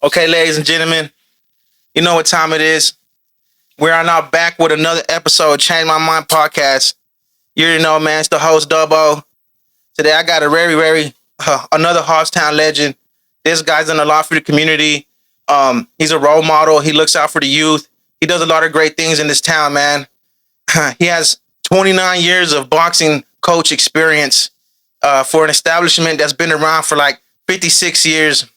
Okay, ladies and gentlemen, you know what time it is. We are now back with another episode of Change My Mind podcast. You already know, man, it's the host, Dubbo. Today I got a very, another Hobbstown legend. This guy's done a lot for the community. He's a role model. He looks out for the youth. He does a lot of great things in this town, man. He has 29 years of boxing coach experience for an establishment that's been around for like 56 years.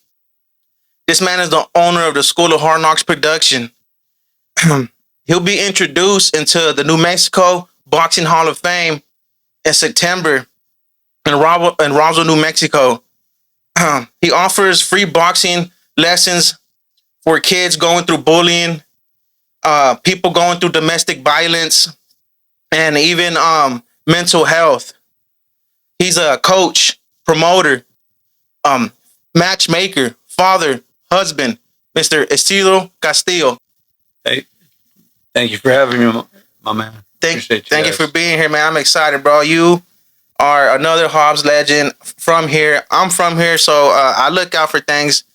This man is the owner of the School of Hard Knocks production. He'll be introduced into the New Mexico Boxing Hall of Fame in September in Roswell, New Mexico. He offers free boxing lessons for kids going through bullying, people going through domestic violence, and even mental health. He's a coach, promoter, matchmaker, father, husband, Mr. Isidro Castillo. Hey, thank you for having me, my man. Thank you for being here, man. I'm excited, bro. You are another Hobbs legend from here. I'm from here, so I look out for things,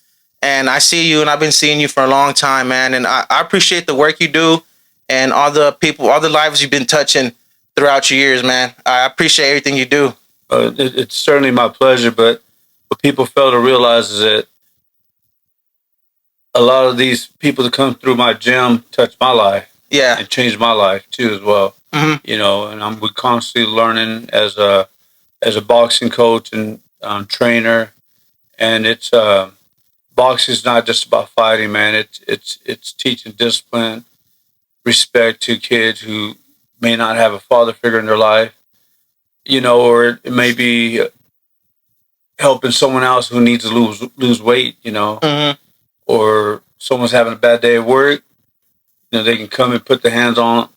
and I see you, and I've been seeing you for a long time, man. And I appreciate the work you do and all the people, all the lives you've been touching throughout your years, man. I appreciate everything you do. It's certainly my pleasure, but what people fail to realize is that a lot of these people that come through my gym touch my life, and change my life too as well. Mm-hmm. You know, and we're constantly learning as a boxing coach and trainer, and it's boxing is not just about fighting, man. It's teaching discipline, respect to kids who may not have a father figure in their life, you know, or it may be helping someone else who needs to lose weight, you know, or someone's having a bad day at work. You know, they can come and put the hands on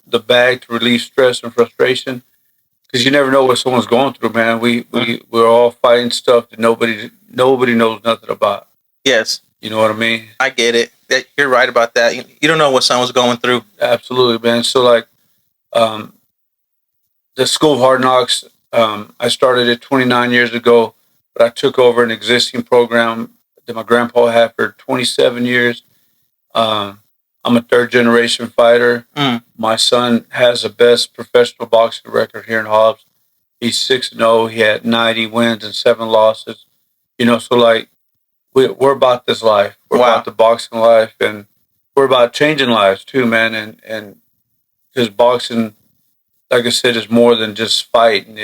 the bag to relieve stress and frustration, because you never know what someone's going through, man. We're all fighting stuff that nobody knows nothing about. Yes. You know what I mean? I get it. You're right about that. You don't know what someone's going through. Absolutely, man. So like, the School of Hard Knocks, I started it 29 years ago, but I took over an existing program that my grandpa had for 27 years. I'm a third generation fighter. My son has the best professional boxing record here in Hobbs. He's 6-0. He had 90 wins and 7 losses. You know, so like we're about this life. We're about the boxing life, and we're about changing lives too, man. And because boxing, like I said, is more than just fighting.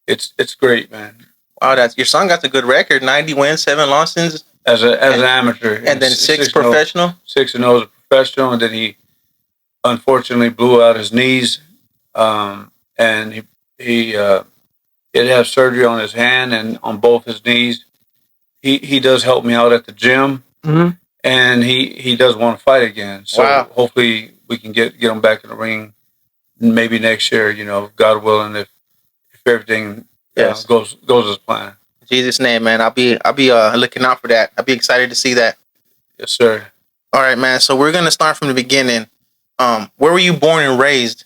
It's great, man. Wow, that's your son got a good record: 90 wins, 7 losses as an amateur, and then 6 professional. 6-0 as a professional, and then he unfortunately blew out his knees, and he did have surgery on his hand and on both his knees. He does help me out at the gym, and he does want to fight again. So hopefully we can get him back in the ring maybe next year. You know, God willing, if everything goes as planned. In Jesus' name, man. I'll be looking out for that. I'll be excited to see that. Yes, sir. All right, man. So we're gonna start from the beginning. Where were you born and raised?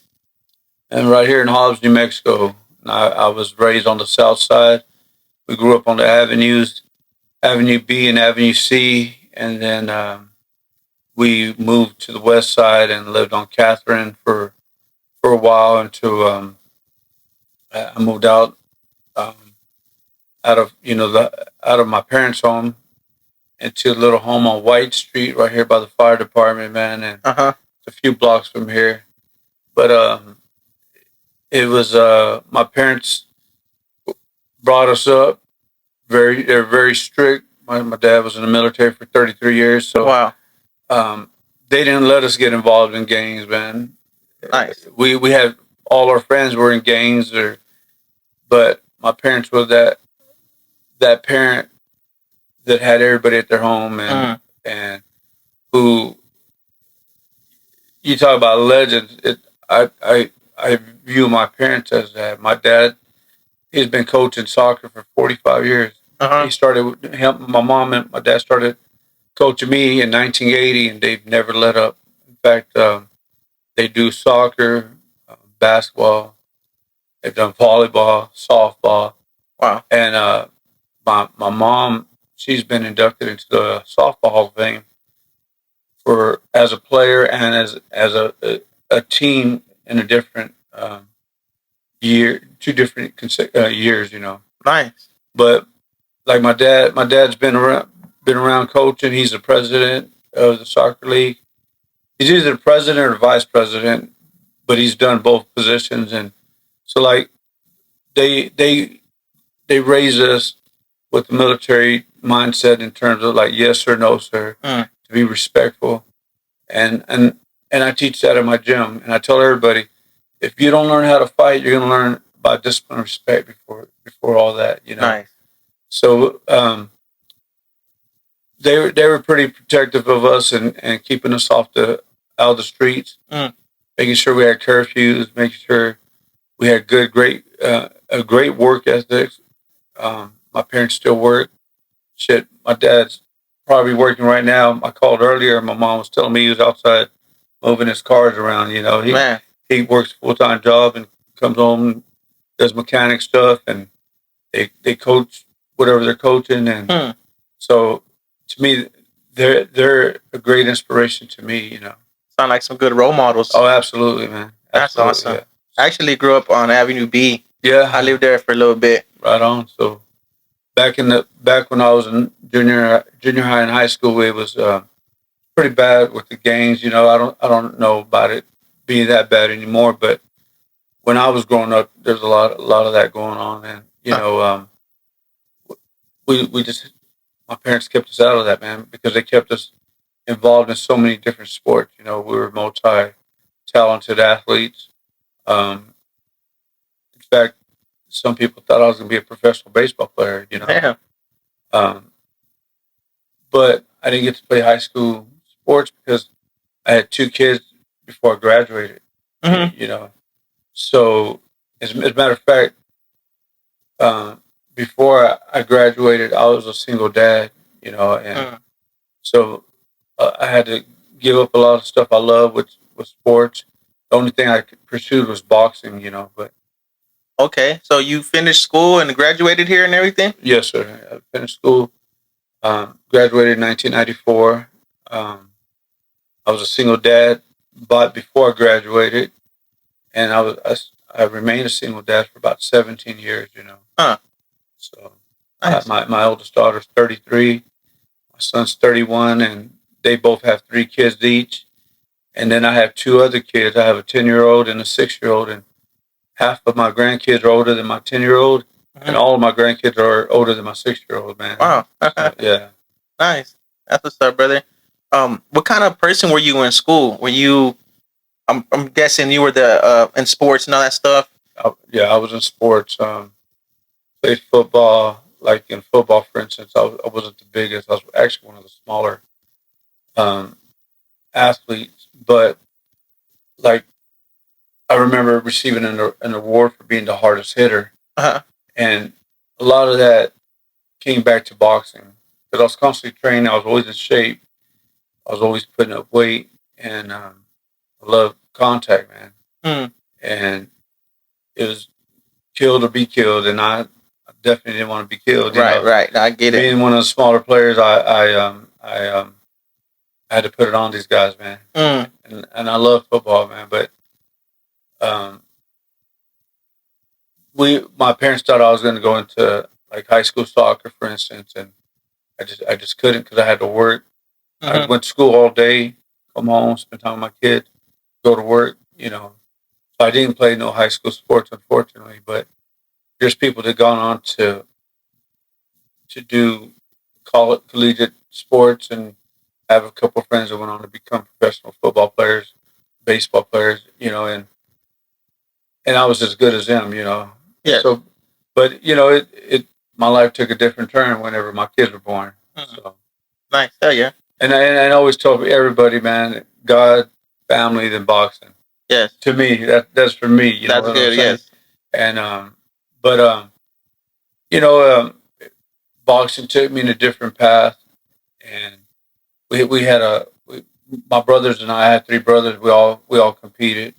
And right here in Hobbs, New Mexico. I was raised on the south side. We grew up on the avenues, Avenue B and Avenue C, and then we moved to the west side and lived on Catherine for a while until I moved out out of my parents' home into a little home on White Street right here by the fire department, man, and it's a few blocks from here. But it was my parents brought us up. They're very strict. My dad was in the military for 33 years, so they didn't let us get involved in gangs, man. Nice. We had all our friends were in gangs, but my parents were that parent that had everybody at their home, and who you talk about legends. I view my parents as that. My dad, he's been coaching soccer for 45 years. He started with him. My mom and my dad started coaching me in 1980, and they've never let up. In fact, they do soccer, basketball. They've done volleyball, softball. Wow. And my mom, she's been inducted into the softball Hall of Fame for as a player and as a team in a different year, two different years, you know. Nice. But like my dad's been around coaching. He's the president of the soccer league. He's either the president or the vice president, but he's done both positions. And so like they raise us with the military mindset in terms of like yes sir, no sir, to be respectful. And I teach that in my gym, and I tell everybody, if you don't learn how to fight, you're going to learn about discipline and respect before all that, you know. Nice. So they were pretty protective of us and keeping us out of the streets, making sure we had curfews, making sure we had a great work ethic. My parents still work. Shit, my dad's probably working right now. I called earlier. My mom was telling me he was outside moving his cars around. You know, he works a full-time job and comes home and does mechanic stuff, and they coach whatever they're coaching. And so to me, they're a great inspiration to me, you know. Sound like some good role models. Oh, absolutely, man. That's awesome. Yeah. I actually grew up on Avenue B. Yeah. I lived there for a little bit. Right on. So back when I was in junior high and high school, it was pretty bad with the gangs. You know, I don't know about it being that bad anymore, but when I was growing up, there's a lot of that going on, and you know, we just my parents kept us out of that, man, because they kept us involved in so many different sports. You know, we were multi-talented athletes. In fact, some people thought I was going to be a professional baseball player, you know. Yeah. But I didn't get to play high school sports because I had 2 kids before I graduated, you know. So, as a matter of fact, before I graduated, I was a single dad, you know, and so I had to give up a lot of stuff I love with sports. The only thing I pursued was boxing, you know, but. Okay, so you finished school and graduated here and everything? Yes, sir. I finished school, graduated in 1994. I was a single dad, but before I graduated, and I remained a single dad for about 17 years, you know. So nice. my oldest daughter's 33, my son's 31, and they both have 3 kids each. And then I have 2 other kids. I have a 10-year-old and a 6-year-old, and half of my grandkids are older than my 10-year-old, and all of my grandkids are older than my 6-year-old, man. Wow. So, yeah. Nice. That's what's up, brother. What kind of person were you in school? Were you? I'm guessing you were in sports and all that stuff. I was in sports. Played football. Like in football, for instance, I wasn't the biggest. I was actually one of the smaller athletes, but like. I remember receiving an award for being the hardest hitter, and a lot of that came back to boxing because I was constantly training. I was always in shape. I was always putting up weight, and I love contact, man. And it was kill or be killed, and I definitely didn't want to be killed. Right. I get it. Being one of the smaller players, I had to put it on these guys, man. And I love football, man, but. My parents thought I was going to go into like high school soccer, for instance, and I just couldn't because I had to work. I went to school all day, come home, spend time with my kids, go to work, you know. So I didn't play no high school sports, unfortunately, but there's people that gone on to do collegiate sports, and I have a couple of friends that went on to become professional football players, baseball players, you know, and I was as good as them, you know. Yeah. So, but you know, my life took a different turn whenever my kids were born. So nice. Hell yeah. And I always tell everybody, man, God, family, then boxing. Yes. To me, that's for me. You know that's good. Yes. And you know, boxing took me in a different path, and we had my brothers and I had 3 brothers. We all competed.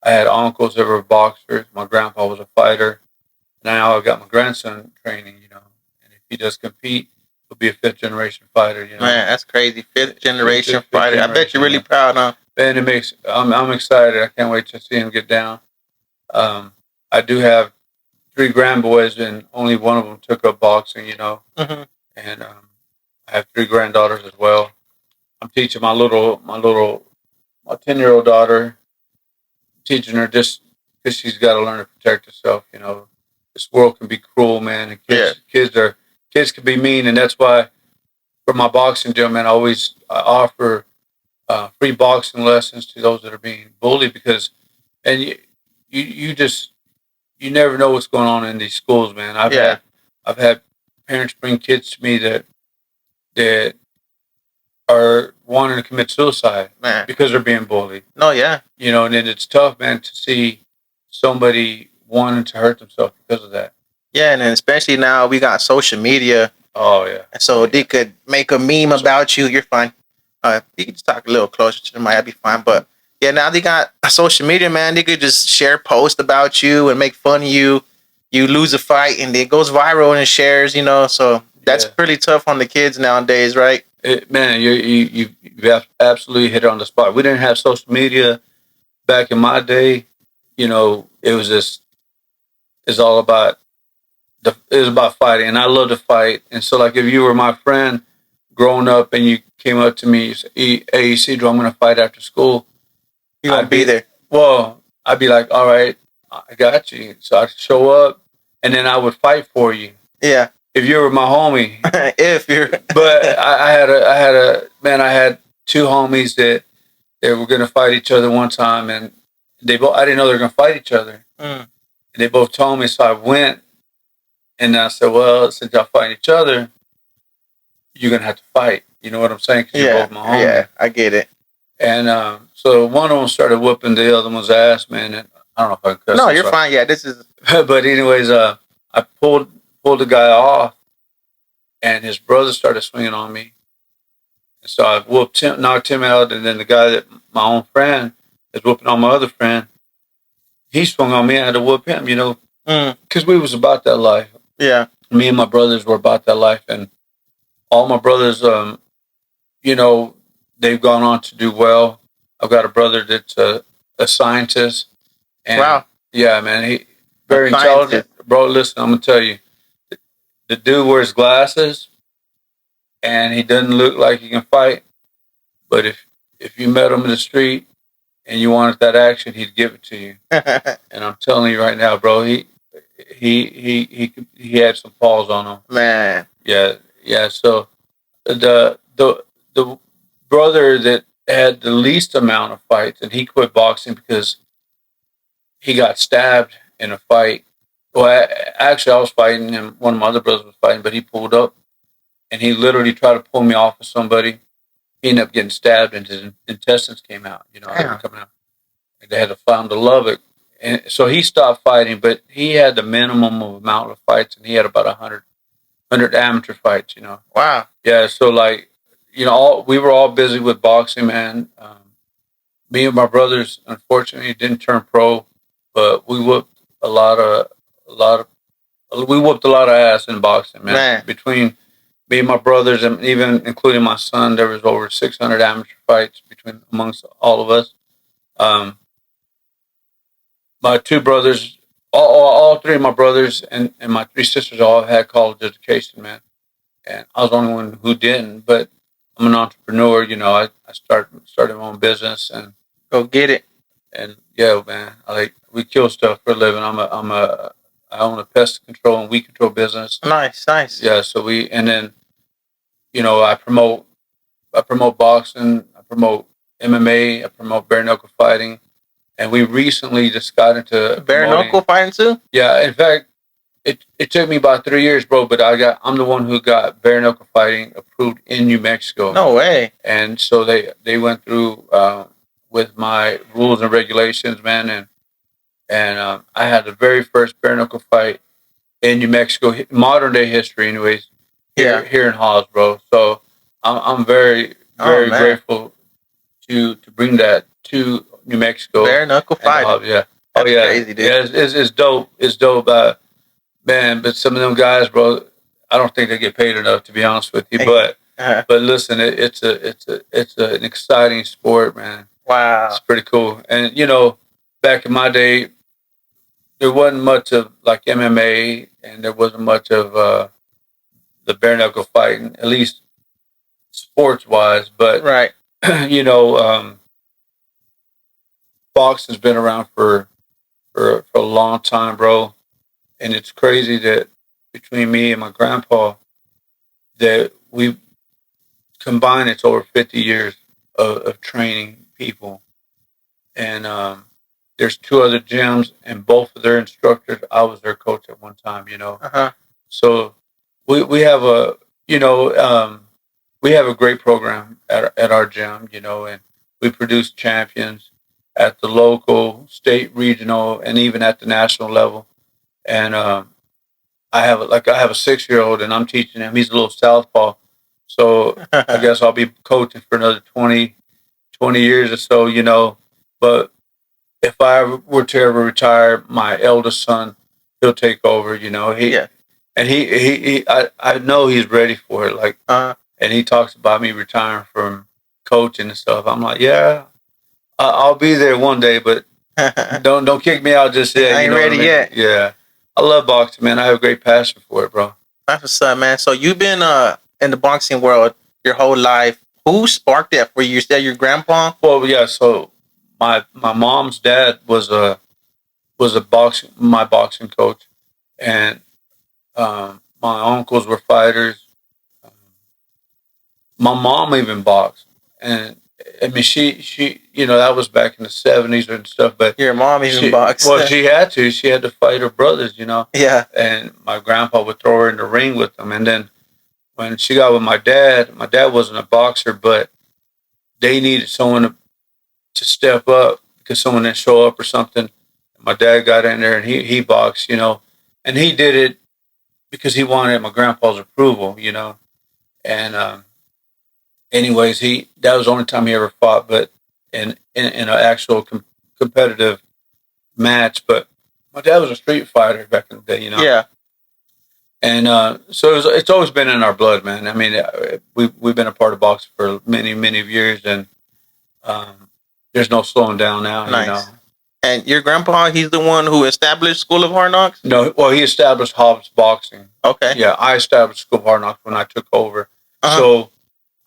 I had uncles that were boxers. My grandpa was a fighter. Now I got my grandson training, you know, and if he does compete, he'll be a 5th-generation fighter. You know, Man, that's crazy. Fifth generation Fifth fighter. I bet you're really proud, huh? And it makes I'm excited. I can't wait to see him get down. I do have 3 grandboys, and only one of them took up boxing. You know, Mm-hmm. and I have 3 granddaughters as well. I'm teaching my 10-year-old daughter, teaching her just because she's got to learn to protect herself. You know, this world can be cruel, man, and kids can be mean, and that's why for my boxing gym, man, I offer free boxing lessons to those that are being bullied because, and you never know what's going on in these schools, man. I've had parents bring kids to me that are wanting to commit suicide, Man, because they're being bullied. No, yeah. You know, and it's tough, man, to see somebody wanting to hurt themselves because of that. Yeah, and then especially now we got social media. Oh yeah. So they could make a meme about you. You're fine. You can just talk a little closer to the mic. I'd be fine. But yeah, now they got social media, man. They could just share posts about you and make fun of you. You lose a fight and it goes viral and it shares. You know, so that's pretty tough on the kids nowadays, right? Man, you absolutely hit it on the spot. We didn't have social media back in my day. You know, it was just it's all about it was about fighting, and I love to fight. And so, like, if you were my friend growing up and you came up to me, you said, "Hey, Isidro, I'm going to fight after school," You won't be there. Well, I'd be like, "All right, I got you." So I'd show up, and then I would fight for you. Yeah. If you were my homie. If you're. But I had 2 homies that they were going to fight each other one time, and I didn't know they were going to fight each other. And they both told me, so I went, and I said, well, since y'all fight each other, you're going to have to fight. You know what I'm saying? 'Cause you're both my homie. Yeah, I get it. And so one of them started whooping the other one's ass, man. And I don't know if I can cuss. No, you're fine. Yeah, this is. But anyways, I pulled the guy off, and his brother started swinging on me. And so I knocked him out, and then the guy that my own friend is whooping on my other friend, he swung on me. I had to whoop him, you know, because we was about that life. Yeah. Me and my brothers were about that life, and all my brothers, you know, they've gone on to do well. I've got a brother that's a scientist. And wow. Yeah, man, he very intelligent. Bro, listen, I'm gonna tell you, the dude wears glasses, and he doesn't look like he can fight. But if you met him in the street and you wanted that action, he'd give it to you. And I'm telling you right now, bro, he had some paws on him. Man. Yeah. So the brother that had the least amount of fights, and he quit boxing because he got stabbed in a fight. Well, actually, I was fighting him. One of my other brothers was fighting, but he pulled up, and he literally tried to pull me off of somebody. He ended up getting stabbed, and his intestines came out. You know, they were coming out. And they had to find the Lubbock. And so he stopped fighting, but he had the minimum of amount of fights, and he had about 100 amateur fights, you know. Wow. Yeah, so, like, you know, we were all busy with boxing, man. Me and my brothers, unfortunately, didn't turn pro, but we whooped a lot of ass in boxing, man. Between me and my brothers, and even including my son, there was over 600 amateur fights amongst all of us. My 2 brothers, all 3 of my brothers, and my 3 sisters all had college education, man. And I was the only one who didn't. But I'm an entrepreneur, you know. I started my own business and go get it. And yeah, man, we kill stuff for a living. I own a pest control and weed control business. Nice. Yeah, so and then, you know, I promote boxing, I promote MMA, I promote bare knuckle fighting, and we recently just got into bare knuckle fighting too. Yeah, in fact, it took me about 3 years, bro. But I'm the one who got bare knuckle fighting approved in New Mexico. No way. And so they went through with my rules and regulations, man, and I had the very first bare knuckle fight in New Mexico, modern day history, anyways. Here in Hawes, bro. So I'm very grateful to bring that to New Mexico. Bare knuckle fighting. Yeah. That's crazy, dude. Yeah, it's dope. It's dope, man. But some of them guys, bro, I don't think they get paid enough, to be honest with you. But listen, it's an exciting sport, man. Wow. It's pretty cool. And back in my day, there wasn't much of like MMA, and there wasn't much of the bare knuckle fighting, at least sports wise. But right. Boxing's been around for a long time, bro. And it's crazy that between me and my grandpa, that we combined, it's over 50 years of training people. And there's 2 other gyms, and both of their instructors, I was their coach at one time, So we have a, we have a great program at our gym, and we produce champions at the local, state, regional, and even at the national level. And I have a 6-year-old, and I'm teaching him. He's a little southpaw, so I guess I'll be coaching for another 20 years or so, But if I were to ever retire, my eldest son, he'll take over. And I know he's ready for it. Like, and he talks about me retiring from coaching and stuff. I'm like, yeah, I'll be there one day, but don't kick me out just yet. I ain't ready yet. Yeah, I love boxing, man. I have a great passion for it, bro. That's what's up, man. So you've been in the boxing world your whole life. Who sparked that for you? You said your grandpa? Well, yeah. So my mom's dad was my boxing coach, and my uncles were fighters. My mom even boxed, and I mean she that was back in the 70s and stuff. But your mom even boxed. Well, she had to. She had to fight her brothers, Yeah. And my grandpa would throw her in the ring with them, and then when she got with my dad wasn't a boxer, but they needed someone to step up because someone didn't show up or something. My dad got in there and he boxed, and he did it because he wanted my grandpa's approval, And anyways, that was the only time he ever fought, but in an actual competitive match. But my dad was a street fighter back in the day, Yeah. And so it's always been in our blood, man. I mean, we've been a part of boxing for many, many years, and there's no slowing down now. Nice. And your grandpa, he's the one who established School of Hard Knocks? No, well, he established Hobbs Boxing. Okay. Yeah, I established School of Hard Knocks when I took over. So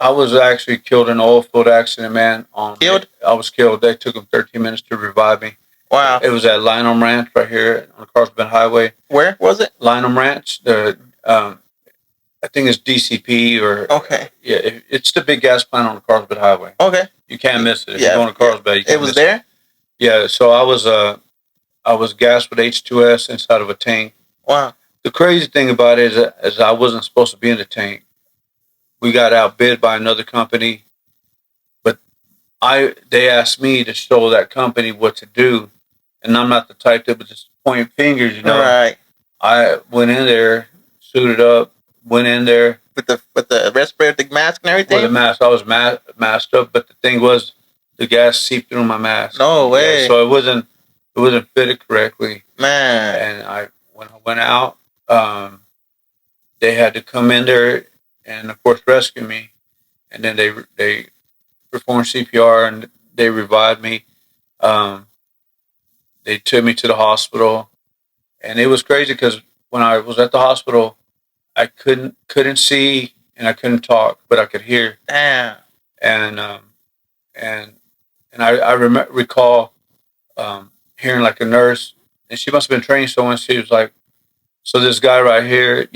I was actually killed in an oil field accident, man. Killed? I was killed. They took him 13 minutes to revive me. Wow. It was at Lynham Ranch right here on Carlsbad Highway. Where was it? Lynham Ranch. I think it's DCP or... Okay. Yeah, it's the big gas plant on the Carlsbad Highway. Okay. You can't miss it. If you're going to Carlsbad, you can't miss it. It was there? Yeah, so I was gassed with H2S inside of a tank. Wow. The crazy thing about it is I wasn't supposed to be in the tank. We got outbid by another company, but they asked me to show that company what to do, and I'm not the type that would just point fingers, Right. I went in there, suited up, went in there with the respirator, the mask, and everything. With the mask, I was masked up, but the thing was, the gas seeped through my mask. No way. Yeah, so it wasn't fitted correctly, man. And when I went out, they had to come in there and of course rescue me, and then they performed CPR and they revived me. They took me to the hospital, and it was crazy because when I was at the hospital, I couldn't see and I couldn't talk, but I could hear. Damn. And I recall hearing like a nurse, and she must have been trained so much. She was like, "So this guy right here,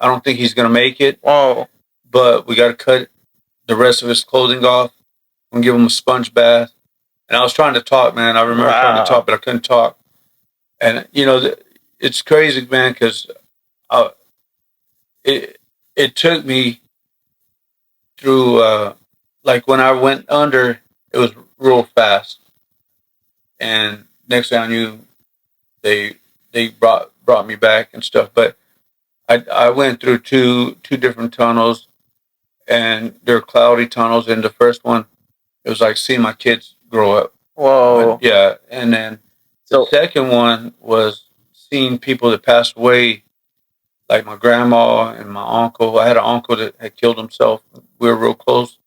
I don't think he's gonna make it. Whoa. But we got to cut the rest of his clothing off and give him a sponge bath." And I was trying to talk, man. I remember trying to talk, but I couldn't talk. And it's crazy, man, because it took me through like when I went under, it was real fast. And next thing I knew, they brought me back and stuff. But I went through two different tunnels, and they're cloudy tunnels. And the first one, it was like seeing my kids grow up. Whoa. But, yeah. And then the second one was seeing people that passed away like my grandma and my uncle. I had an uncle that had killed himself. We were real close,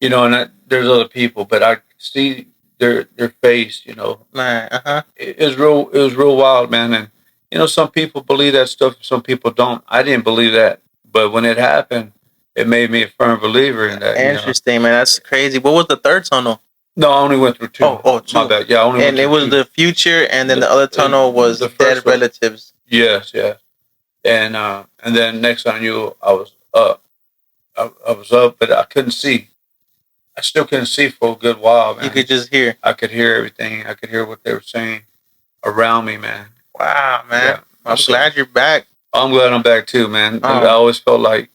and there's other people, but I see their face, Man, It was real wild, man. And some people believe that stuff, some people don't. I didn't believe that, but when it happened, it made me a firm believer in that. Interesting, man. That's crazy. What was the third tunnel? No, I only went through two. Two. My bad. Yeah, I only went And through it was two. the future, and then the other tunnel was the dead first one. relatives. Yes, and then next I knew I was up. I was up, but I couldn't see. I still couldn't see for a good while, man. You could just hear. I could hear everything. I could hear what they were saying around me, man. Wow, man. Yeah. I'm glad you're back. I'm glad I'm back too, man. Oh. I always felt like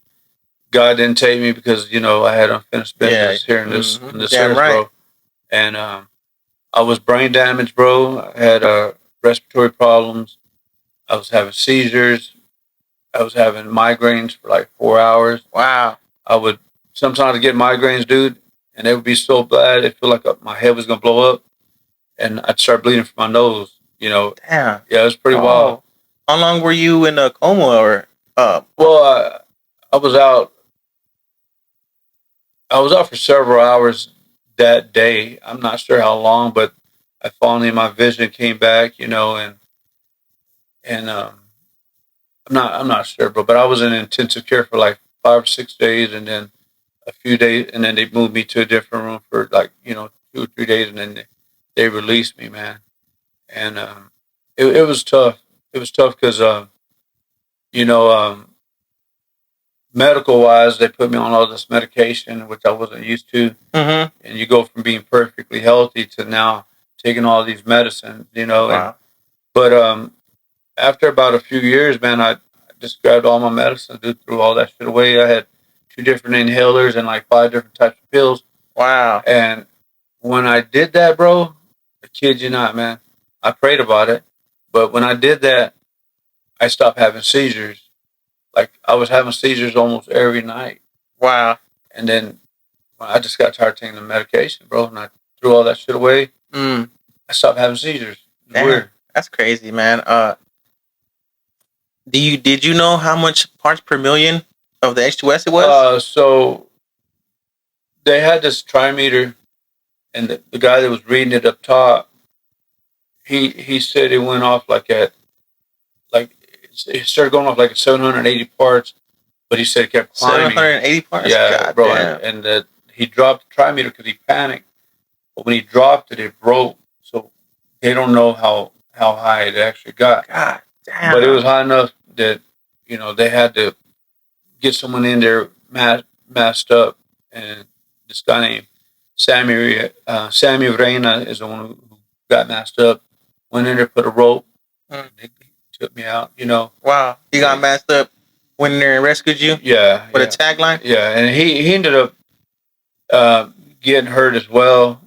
God didn't take me because I had unfinished business here in this Damn earth, right. bro. And I was brain damaged, bro. I had respiratory problems. I was having seizures. I was having migraines for like 4 hours. Wow. I would sometimes get migraines, dude, and they would be so bad. It felt like my head was gonna blow up, and I'd start bleeding from my nose. Damn. Yeah, it was pretty wild. How long were you in a coma or? Well, I was out. I was out for several hours that day. I'm not sure how long, but I finally my vision came back, and I'm not sure, bro. But I was in intensive care for like 5 or 6 days, and then a few days, and then they moved me to a different room for like 2 or 3 days, and then they released me, man. And it was tough. It was tough because medical wise, they put me on all this medication, which I wasn't used to. Mm-hmm. And you go from being perfectly healthy to now taking all these medicines, Wow. But after about a few years, man, I just grabbed all my medicine, threw all that shit away. I had 2 different inhalers and like 5 different types of pills. Wow. And when I did that, bro, I kid you not, man, I prayed about it. But when I did that, I stopped having seizures. Like I was having seizures almost every night. Wow. And then when I just got tired taking the medication, bro, and I threw all that shit away. I stopped having seizures. It's weird. That's crazy, man. Did you know how much parts per million of the H2S it was? So they had this trimeter, and the guy that was reading it up top, he said it went off it started going off like at 780 parts, but he said it kept climbing. 780 parts? Yeah, God bro. damn. And that he dropped the trimeter because he panicked. But when he dropped it, it broke. So they don't know how high it actually got. God damn. But it was high enough that, they had to get someone in there masked up. And this guy named Sammy Reina is the one who got masked up. Went in there, put a rope. And he took me out, Wow. He got masked up when they rescued you? Yeah. With a tagline? Yeah, and he ended up getting hurt as well.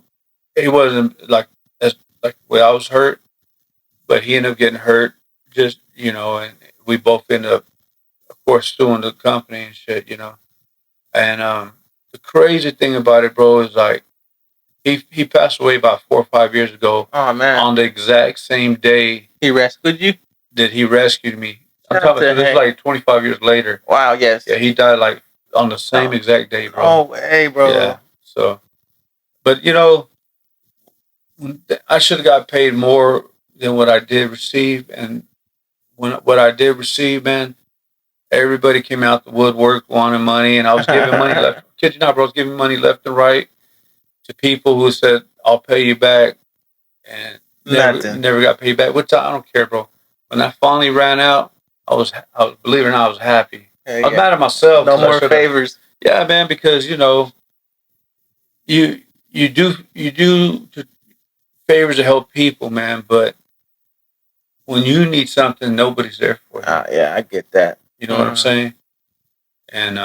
He wasn't like the way I was hurt, but he ended up getting hurt. Just and we both ended up, of course, suing the company and shit. And the crazy thing about it, bro, is like he passed away about 4 or 5 years ago. Oh man! On the exact same day he rescued you. That he rescued me. I'm talking about this is like 25 years later. Wow. Yes. Yeah, he died like on the same exact day, bro. Oh, hey, bro. Yeah. So, but I should have got paid more than what I did receive, and what I did receive, man, everybody came out the woodwork wanting money, and I was giving money left. Kid you not, bro, I was giving money left and right to people who said, "I'll pay you back," and never got paid back. Which I don't care, bro. When I finally ran out, I was believe it or not, I was happy. I was mad at myself. No more favors. Yeah, man, because you do favors to help people, man, but when you need something, nobody's there for you. Yeah, I get that. You know what I'm saying? And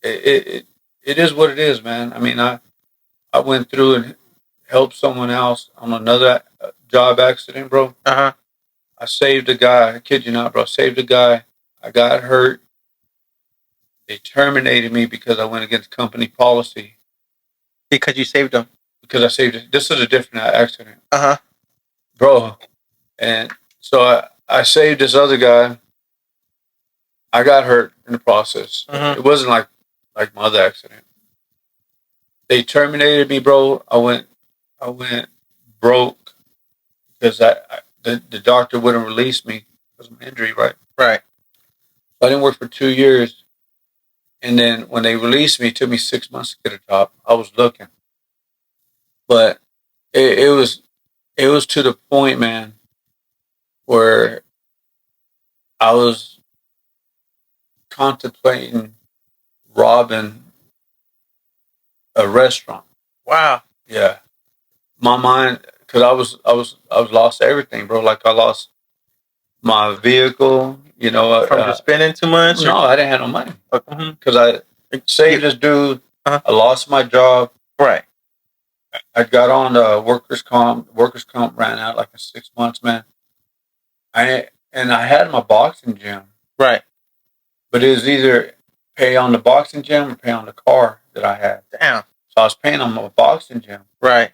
it is what it is, man. I mean, I went through and helped someone else on another job accident, bro. I saved a guy. I kid you not, bro. I saved a guy. I got hurt. They terminated me because I went against company policy. Because you saved him. Because I saved it. This is a different accident. Bro. And so I saved this other guy. I got hurt in the process. Mhm. It wasn't like my other accident. They terminated me, bro. I went broke because the doctor wouldn't release me because of my injury, right? Right. So I didn't work for 2 years, and then when they released me, it took me 6 months to get a job. I was looking, but it was to the point, man, where I was contemplating robbing a restaurant. Wow. Yeah, my mind, because I was lost everything, bro. Like I lost my vehicle, you know. From just spending too much? No, I didn't have no money Mhm. because I saved this dude. Uh-huh. I lost my job. Right. I got on workers' comp. Workers' comp ran out like in 6 months, man. I had my boxing gym, Right. but it was either pay on the boxing gym or pay on the car that I had. Damn. So I was paying on my boxing gym. Right.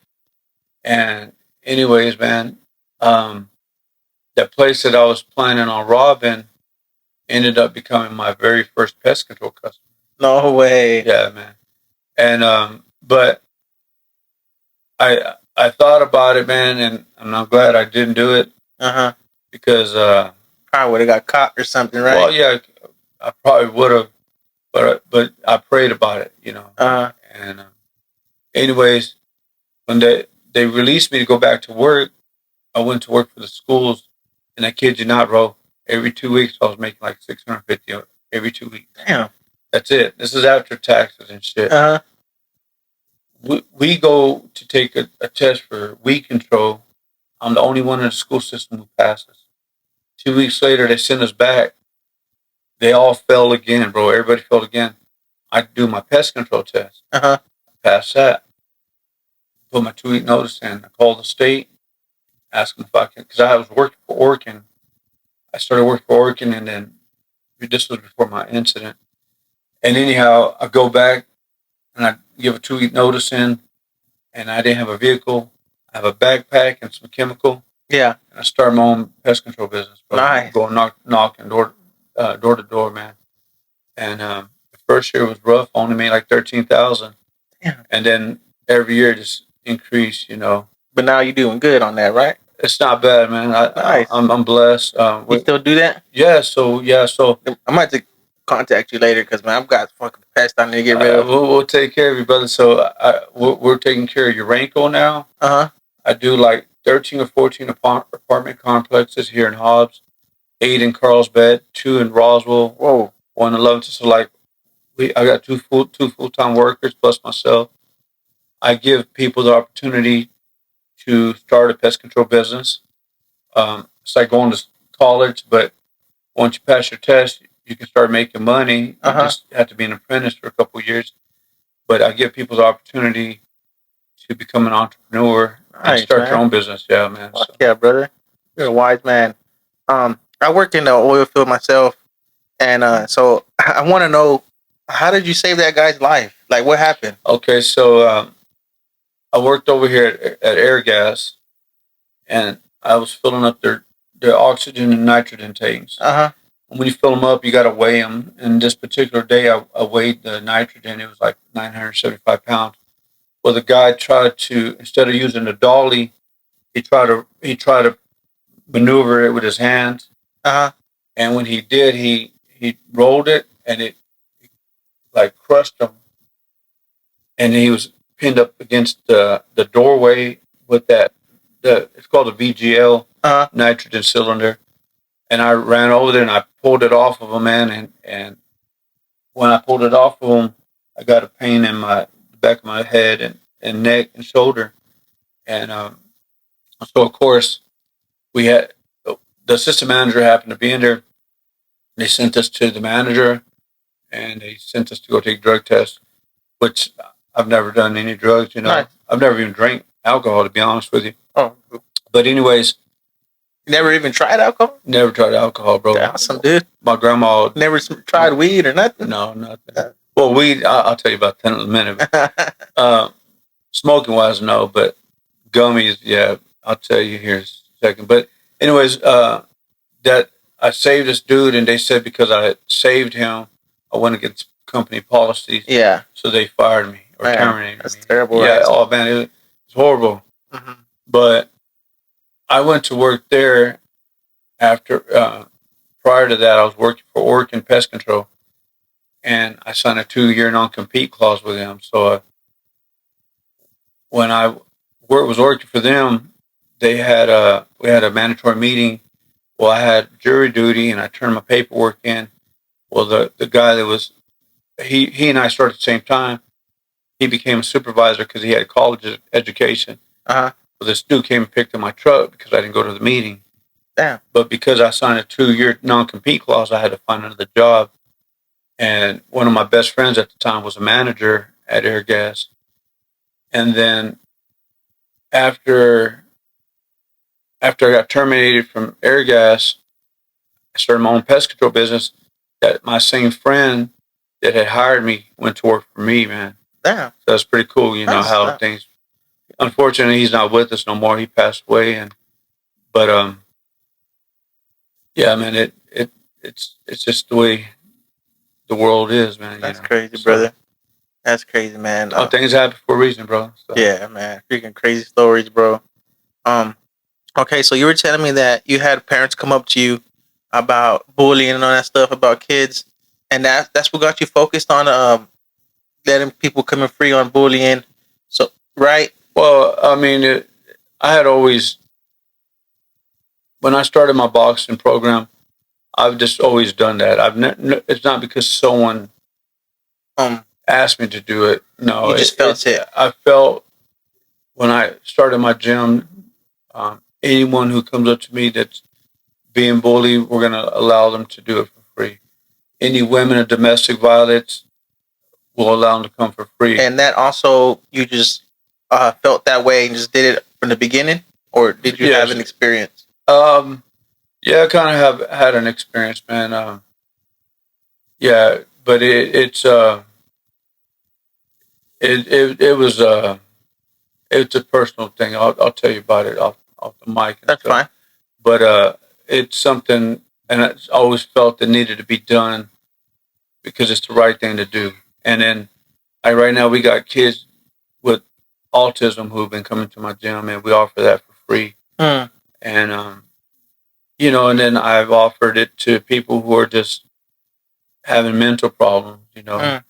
And anyways, man, that place that I was planning on robbing ended up becoming my very first pest control customer. No way. Yeah, man. And but I thought about it, man, and I'm glad I didn't do it Uh-huh. because Probably would have got caught or something, right? well, yeah, I probably would have, but I prayed about it, you know. Uh-huh. And anyways, when they released me to go back to work, I went to work for the schools, and I kid you not, bro. Every 2 weeks, I was making like $650 every 2 weeks. Damn. That's it. This is after taxes and shit. Uh-huh. We go to take a test for weed control. I'm the only one in the school system who passes. 2 weeks later, they send us back. They all failed again, bro. Everybody failed again. I do my pest control test. Uh-huh. Pass that. Put my 2 week notice in. I called the state, asked them if I can, because I was working for Orkin. I started working for Orkin, and then this was before my incident. And anyhow, I go back and I give a 2 week notice in, and I didn't have a vehicle. I have a backpack and some chemical. Yeah. And I started my own pest control business. Bro. Nice. Going knocking door to door, man. And the first year was rough. Only made like 13,000. Yeah. And then every year just increased, you know. But now you're doing good on that, right? It's not bad, man. Nice. I'm blessed. You still do that? Yeah. So I might have to contact you later because, man, I've got fucking pest I need to get rid of. we'll take care of you, brother. So we're taking care of your Uranco now. Uh-huh. I do like 13 or 14 apartment complexes here in Hobbs, 8 in Carlsbad, 2 in Roswell, Whoa. 1 in Leventon. So like I got two full-time workers plus myself. I give people the opportunity to start a pest control business. It's like going to college, but once you pass your test, you can start making money. You Uh-huh. just have to be an apprentice for a couple of years. But I give people the opportunity to become an entrepreneur and Nice, start man. their own business. Yeah, man. Fuck yeah, brother. You're a wise man. I work in the oil field myself, and so I want to know, how did you save that guy's life? Like, what happened? Okay, so I worked over here at Air Gas, and I was filling up their oxygen and nitrogen tanks. Uh-huh. And when you fill them up, you got to weigh them. And this particular day, I weighed the nitrogen. It was like 975 pounds. Well, the guy tried to, instead of using the dolly, he tried to maneuver it with his hands. Uh-huh. And when he did, he rolled it, and it like crushed him. And he was pinned up against the doorway with it's called a VGL Uh-huh. nitrogen cylinder. And I ran over there and I pulled it off of him, man. And when I pulled it off of him, I got a pain in the back of my head and neck and shoulder. And so, of course, we had the assistant manager happened to be in there. They sent us to the manager, and they sent us to go take drug tests, which I've never done any drugs, you know. Nice. I've never even drank alcohol, to be honest with you. Oh, But anyways, never even tried alcohol? never tried alcohol, bro. That's awesome, dude. My grandma, Never tried weed or nothing? no, nothing. Well, weed, I'll tell you about that in a minute. Smoking wise, no, but gummies, yeah, I'll tell you here in a second. But anyways, that I saved this dude, and they said because I had saved him, I went against company policies. Yeah. So they fired me or Man, terminated that's me. terrible, Yeah. right? Oh man, it's horrible. Mm-hmm. But I went to work there after. Prior to that, I was working for Oregon Pest Control, and I signed a 2-year non-compete clause with them. So when I was working for them, we had a mandatory meeting. Well, I had jury duty, and I turned my paperwork in. Well, the guy that was he and I started at the same time. He became a supervisor because he had college education. Uh-huh. Well, this dude came and picked up my truck because I didn't go to the meeting. Damn. But because I signed a 2-year non-compete clause, I had to find another job. And one of my best friends at the time was a manager at Air Gas. And then after I got terminated from Air Gas, I started my own pest control business. That my same friend that had hired me went to work for me, man. Damn. So that's pretty cool, you know, how things. Unfortunately, he's not with us no more. He passed away, but yeah, man, it's just the way the world is, man. That's you know? crazy, brother. That's crazy, man. All things happen for a reason, bro. So. Yeah, man. Freaking crazy stories, bro. Okay, so you were telling me that you had parents come up to you about bullying and all that stuff about kids, and that's what got you focused on letting people come in free on bullying. So, right? Well, I mean, I had always, when I started my boxing program, I've just always done that. It's not because someone asked me to do it. No, you just felt it. I felt when I started my gym, anyone who comes up to me that's being bullied, we're going to allow them to do it for free. Any women in domestic violence, we'll allow them to come for free. And that also, you just felt that way and just did it from the beginning, or did you have an experience? Yeah, I kind of have had an experience, man. Yeah, but it's a personal thing. I'll tell you about it off the mic. That's fine. But it's something, and I always felt that needed to be done because it's the right thing to do. And then, right now we got kids with autism who've been coming to my gym, and we offer that for free. And you know, and then I've offered it to people who are just having mental problems. You know,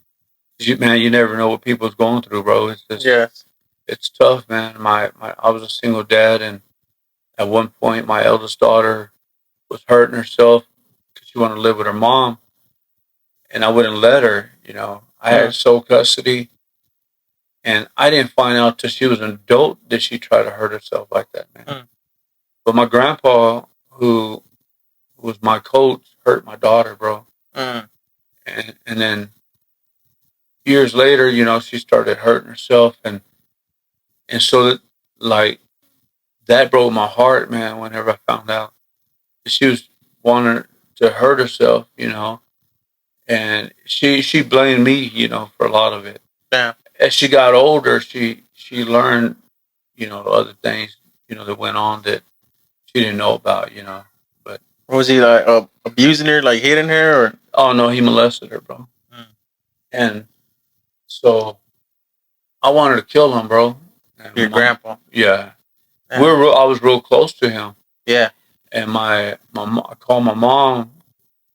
you never know what people's going through, bro. It's just, it's tough, man. I was a single dad, and at one point, my eldest daughter was hurting herself because she wanted to live with her mom, and I wouldn't let her. You know, I had sole custody, and I didn't find out till she was an adult that she tried to hurt herself like that, man. But my grandpa, who was my coach, hurt my daughter, bro. And then years later, you know, she started hurting herself, and so that, like, that broke my heart, man. Whenever I found out she was wanting to hurt herself, you know, and she blamed me, you know, for a lot of it. Yeah. As she got older, she learned, you know, other things, you know, that went on that she didn't know about, you know. But was he like abusing her, like hitting her, or? Oh no, he molested her, bro. And so I wanted to kill him, bro. And your grandpa? Yeah. I was real close to him. Yeah. And I called my mom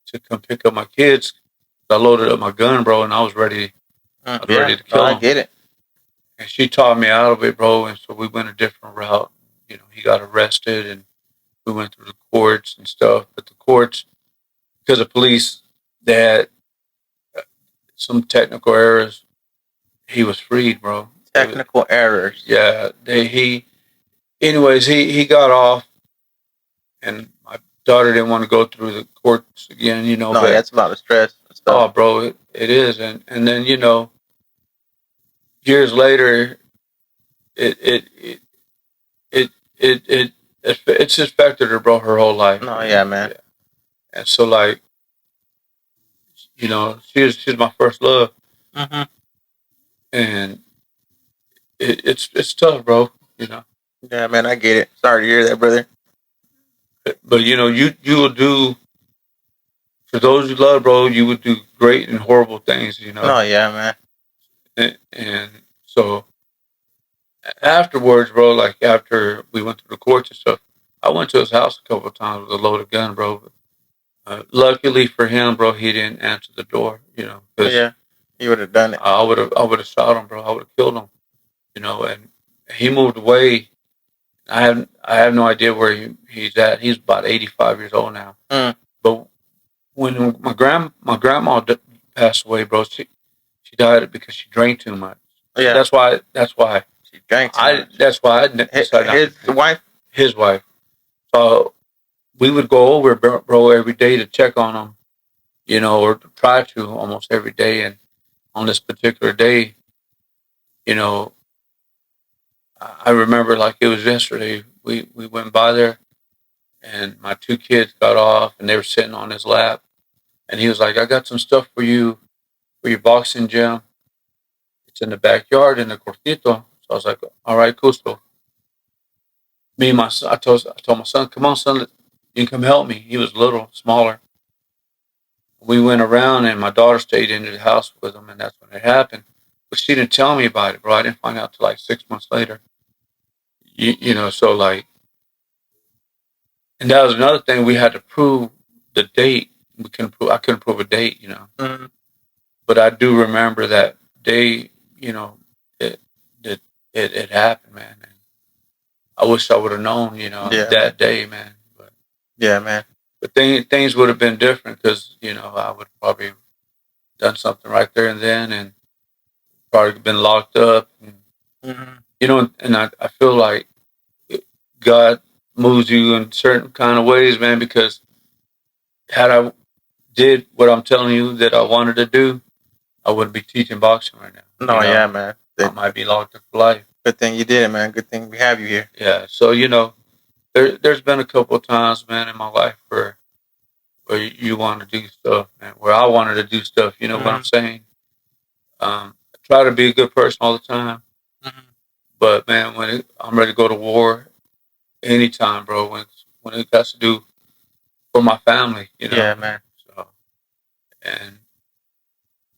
to come pick up my kids. I loaded up my gun, bro, and I was ready. Ready to kill him. I get it. And she talked me out of it, bro. And so we went a different route. You know, he got arrested, and we went through the courts and stuff. But the courts, because the police, they had some technical errors. He was freed, bro. Technical errors. Yeah. Anyways, he got off, and my daughter didn't want to go through the courts again, you know. No, that's a lot of stress and stuff. Oh, bro, it is. And then, you know, years later, it's affected her, bro, her whole life. No, yeah, man. Yeah. And so, like, you know, she's my first love. And it's tough, bro, you know. Yeah, man, I get it. Sorry to hear that, brother. But you know, you will do for those you love, bro, you would do great and horrible things, you know. No, yeah, man. And so afterwards, bro, like after we went through the courts and stuff, I went to his house a couple of times with a loaded gun, bro. Luckily for him, bro, he didn't answer the door, you know. Yeah, he would have done it. I would have shot him, bro. I would have killed him, you know. And he moved away. I have no idea where he's at. He's about 85 years old now. But when my grandma passed away, bro, she died because she drank too much. Yeah, that's why she drank too much. That's why I decided his wife. His wife. So we would go over, bro, every day to check on him, you know, or to try to almost every day. And on this particular day, you know, I remember like it was yesterday. We went by there, and my two kids got off, and they were sitting on his lap, and he was like, "I got some stuff for you for your boxing gym. It's in the backyard in the cortito." So I was like, "All right, cool." So me and my son, I told my son, "Come on, son, you can come help me." He was little, smaller. We went around, and my daughter stayed into the house with him, and that's when it happened. But she didn't tell me about it, bro. I didn't find out till like 6 months later. You know, so like, and that was another thing. We had to prove the date. I couldn't prove a date, you know. Mm-hmm. But I do remember that day. You know, it happened, man. And I wish I would have known, you know, that day, man. But yeah, man. But things would have been different because you know I would have probably done something right there and then, and probably been locked up. And, you know, and I feel like God moves you in certain kind of ways, man, because had I did what I'm telling you that I wanted to do, I wouldn't be teaching boxing right now. No, yeah, man. I might be locked up for life. Good thing you did it, man. Good thing we have you here. Yeah. So, you know, there's been a couple of times, man, in my life where you want to do stuff, man, where I wanted to do stuff. You know what I'm saying? I try to be a good person all the time. But, man, when I'm ready to go to war, anytime, bro, when it has to do for my family, you know. Yeah, man. So, and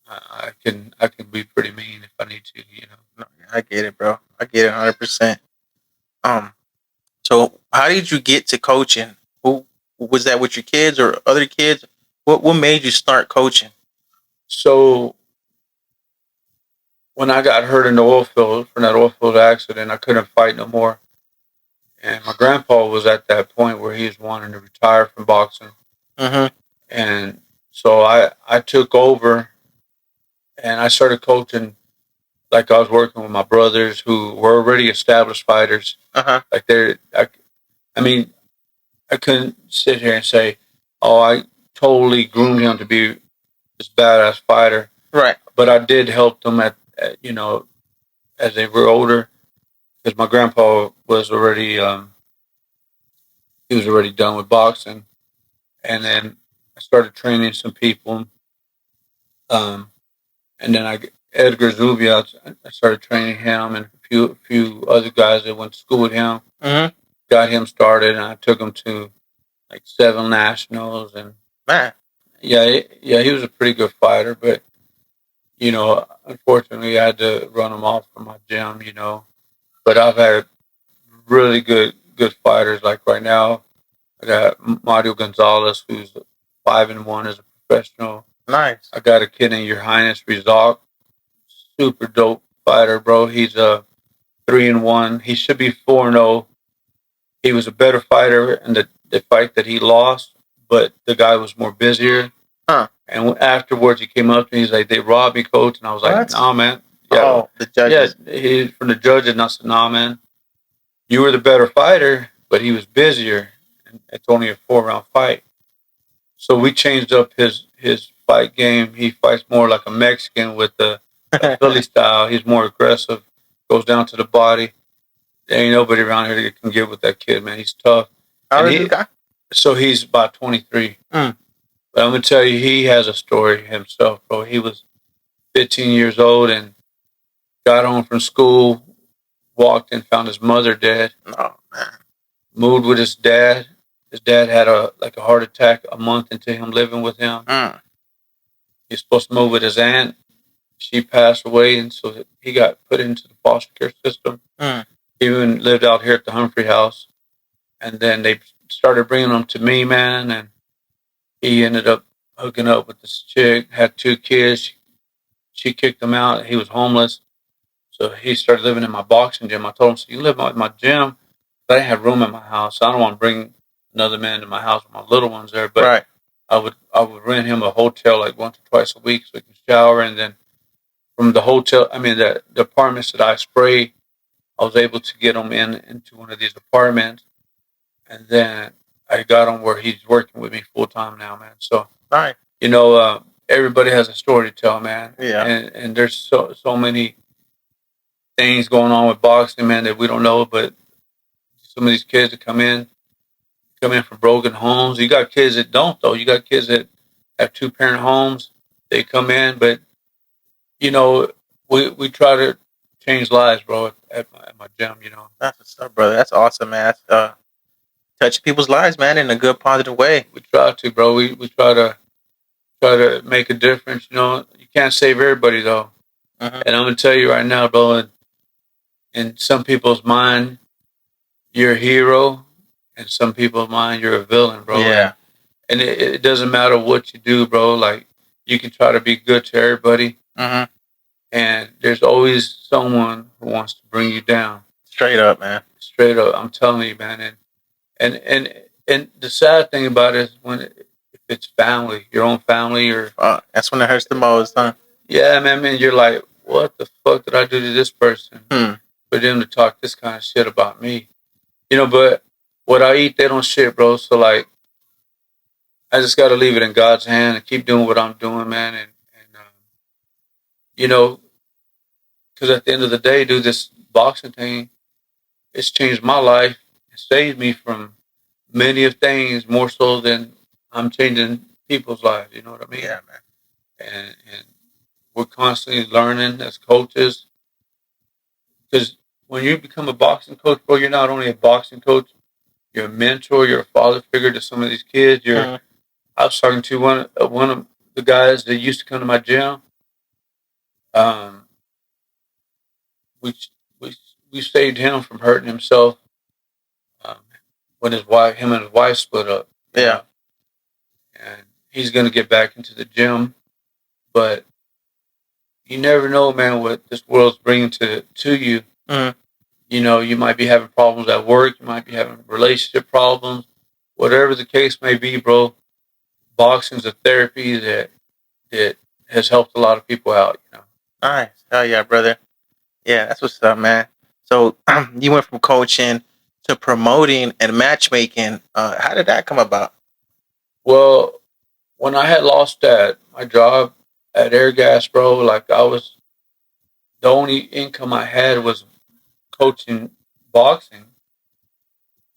I can be pretty mean if I need to, you know. No, I get it, bro. I get it 100%. So how did you get to coaching? Who was that, with your kids or other kids? What made you start coaching? So when I got hurt in the oil field from that oil field accident, I couldn't fight no more. And my grandpa was at that point where he was wanting to retire from boxing. And so I took over and I started coaching. Like I was working with my brothers who were already established fighters. Like I mean, I couldn't sit here and say, "Oh, I totally groomed him to be this badass fighter." Right. But I did help them at you know, as they were older, because my grandpa was already he was already done with boxing, and then I started training some people. And then Edgar Zubia, I started training him, and a few other guys that went to school with him. Got him started, and I took him to like 7 nationals. And man, yeah, he was a pretty good fighter, but you know, unfortunately, I had to run him off from my gym. You know, but I've had really good fighters. Like right now, I got Mario Gonzalez, who's 5-1 as a professional. Nice. I got a kid named Your Highness Rizal, super dope fighter, bro. He's a 3-1. He should be 4-0. He was a better fighter in the fight that he lost, but the guy was more busier. And afterwards, he came up to me. He's like, "They robbed me, coach." And I was like, "Nah, man." Yeah, oh, the judges. Yeah, he from the judges. And I said, "Nah, man. You were the better fighter, but he was busier. And it's only a 4-round fight." So we changed up his fight game. He fights more like a Mexican with the Philly style. He's more aggressive, goes down to the body. There ain't nobody around here that can get with that kid, man. He's tough. How old is this guy? So he's about 23. But I'm going to tell you, he has a story himself, bro. He was 15 years old and got home from school, walked and found his mother dead. Oh, man. Moved with his dad. His dad had a heart attack a month into him living with him. He's supposed to move with his aunt. She passed away, and so he got put into the foster care system. He even lived out here at the Humphrey house, and then they started bringing him to me, man, and he ended up hooking up with this chick, had 2 kids. She kicked him out. He was homeless. So he started living in my boxing gym. I told him, so you live in my gym? But I didn't have room in my house. So I don't want to bring another man to my house with my little ones there. But I would rent him a hotel like once or twice a week so he can shower. And then from the hotel, the apartments that I spray, I was able to get him into one of these apartments. And then I got him where he's working with me full time now, man. So, everybody has a story to tell, man. Yeah. And there's so many things going on with boxing, man, that we don't know. But some of these kids that come in from broken homes. You got kids that don't, though. You got kids that have 2-parent homes. They come in, but we try to change lives, bro, at my gym. That's what's up, brother. That's awesome, man. That's, touching people's lives, man, in a good, positive way. We try to, bro. We try to make a difference. You can't save everybody, though. Mm-hmm. And I'm gonna tell you right now, bro. In some people's mind, you're a hero. In some people's mind, you're a villain, bro. Yeah. And it doesn't matter what you do, bro. Like, you can try to be good to everybody. Mm-hmm. And there's always someone who wants to bring you down. Straight up, man. Straight up. I'm telling you, man. And the sad thing about it is if it's family, your own family, or that's when it hurts the most, huh? Yeah, man. You're like, what the fuck did I do to this person for them to talk this kind of shit about me? But what I eat, they don't shit, bro. So, like, I just got to leave it in God's hand and keep doing what I'm doing, man. And because at the end of the day, dude, this boxing thing, it's changed my life. It saved me from many of things, more so than I'm changing people's lives. You know what I mean? Yeah, man. And we're constantly learning as coaches. Because when you become a boxing coach, bro, you're not only a boxing coach, you're a mentor, you're a father figure to some of these kids. I was talking to one of the guys that used to come to my gym. We saved him from hurting himself when him and his wife split up. Yeah. And he's going to get back into the gym, but you never know, man, what this world's bringing to you. Mm-hmm. You might be having problems at work. You might be having relationship problems. Whatever the case may be, bro, boxing's a therapy that has helped a lot of people out, Nice. Hell yeah, brother. Yeah, that's what's up, man. So you went from coaching to promoting and matchmaking. How did that come about? Well, when I had lost my job at Air Gas, bro, like, the only income I had was coaching boxing,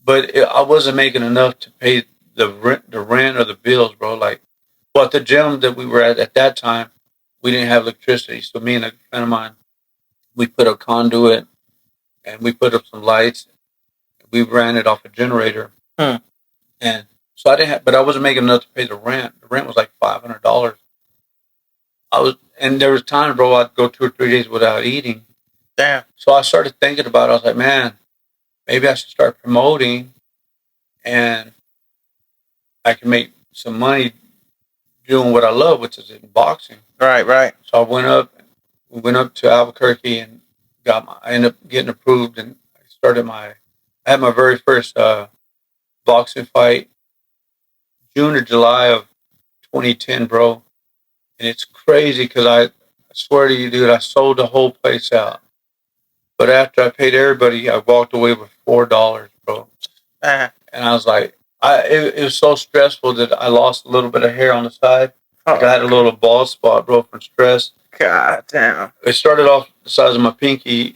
but I wasn't making enough to pay the rent or the bills, bro. Like, well, at the gym that we were at that time, we didn't have electricity. So me and a friend of mine, we put a conduit and we put up some lights. We ran it off a generator. And so I didn't but I wasn't making enough to pay the rent. The rent was like $500. And there was times, bro, I'd go 2 or 3 days without eating. Damn. So I started thinking about it. I was like, man, maybe I should start promoting and I can make some money doing what I love, which is in boxing. Right. So we went up to Albuquerque and I ended up getting approved, and I had my very first boxing fight June or July of 2010, bro. And it's crazy because I swear to you, dude, I sold the whole place out. But after I paid everybody, I walked away with $4, bro. And I was like, it was so stressful that I lost a little bit of hair on the side. Like, I had a little bald spot, bro, from stress. God damn. It started off the size of my pinky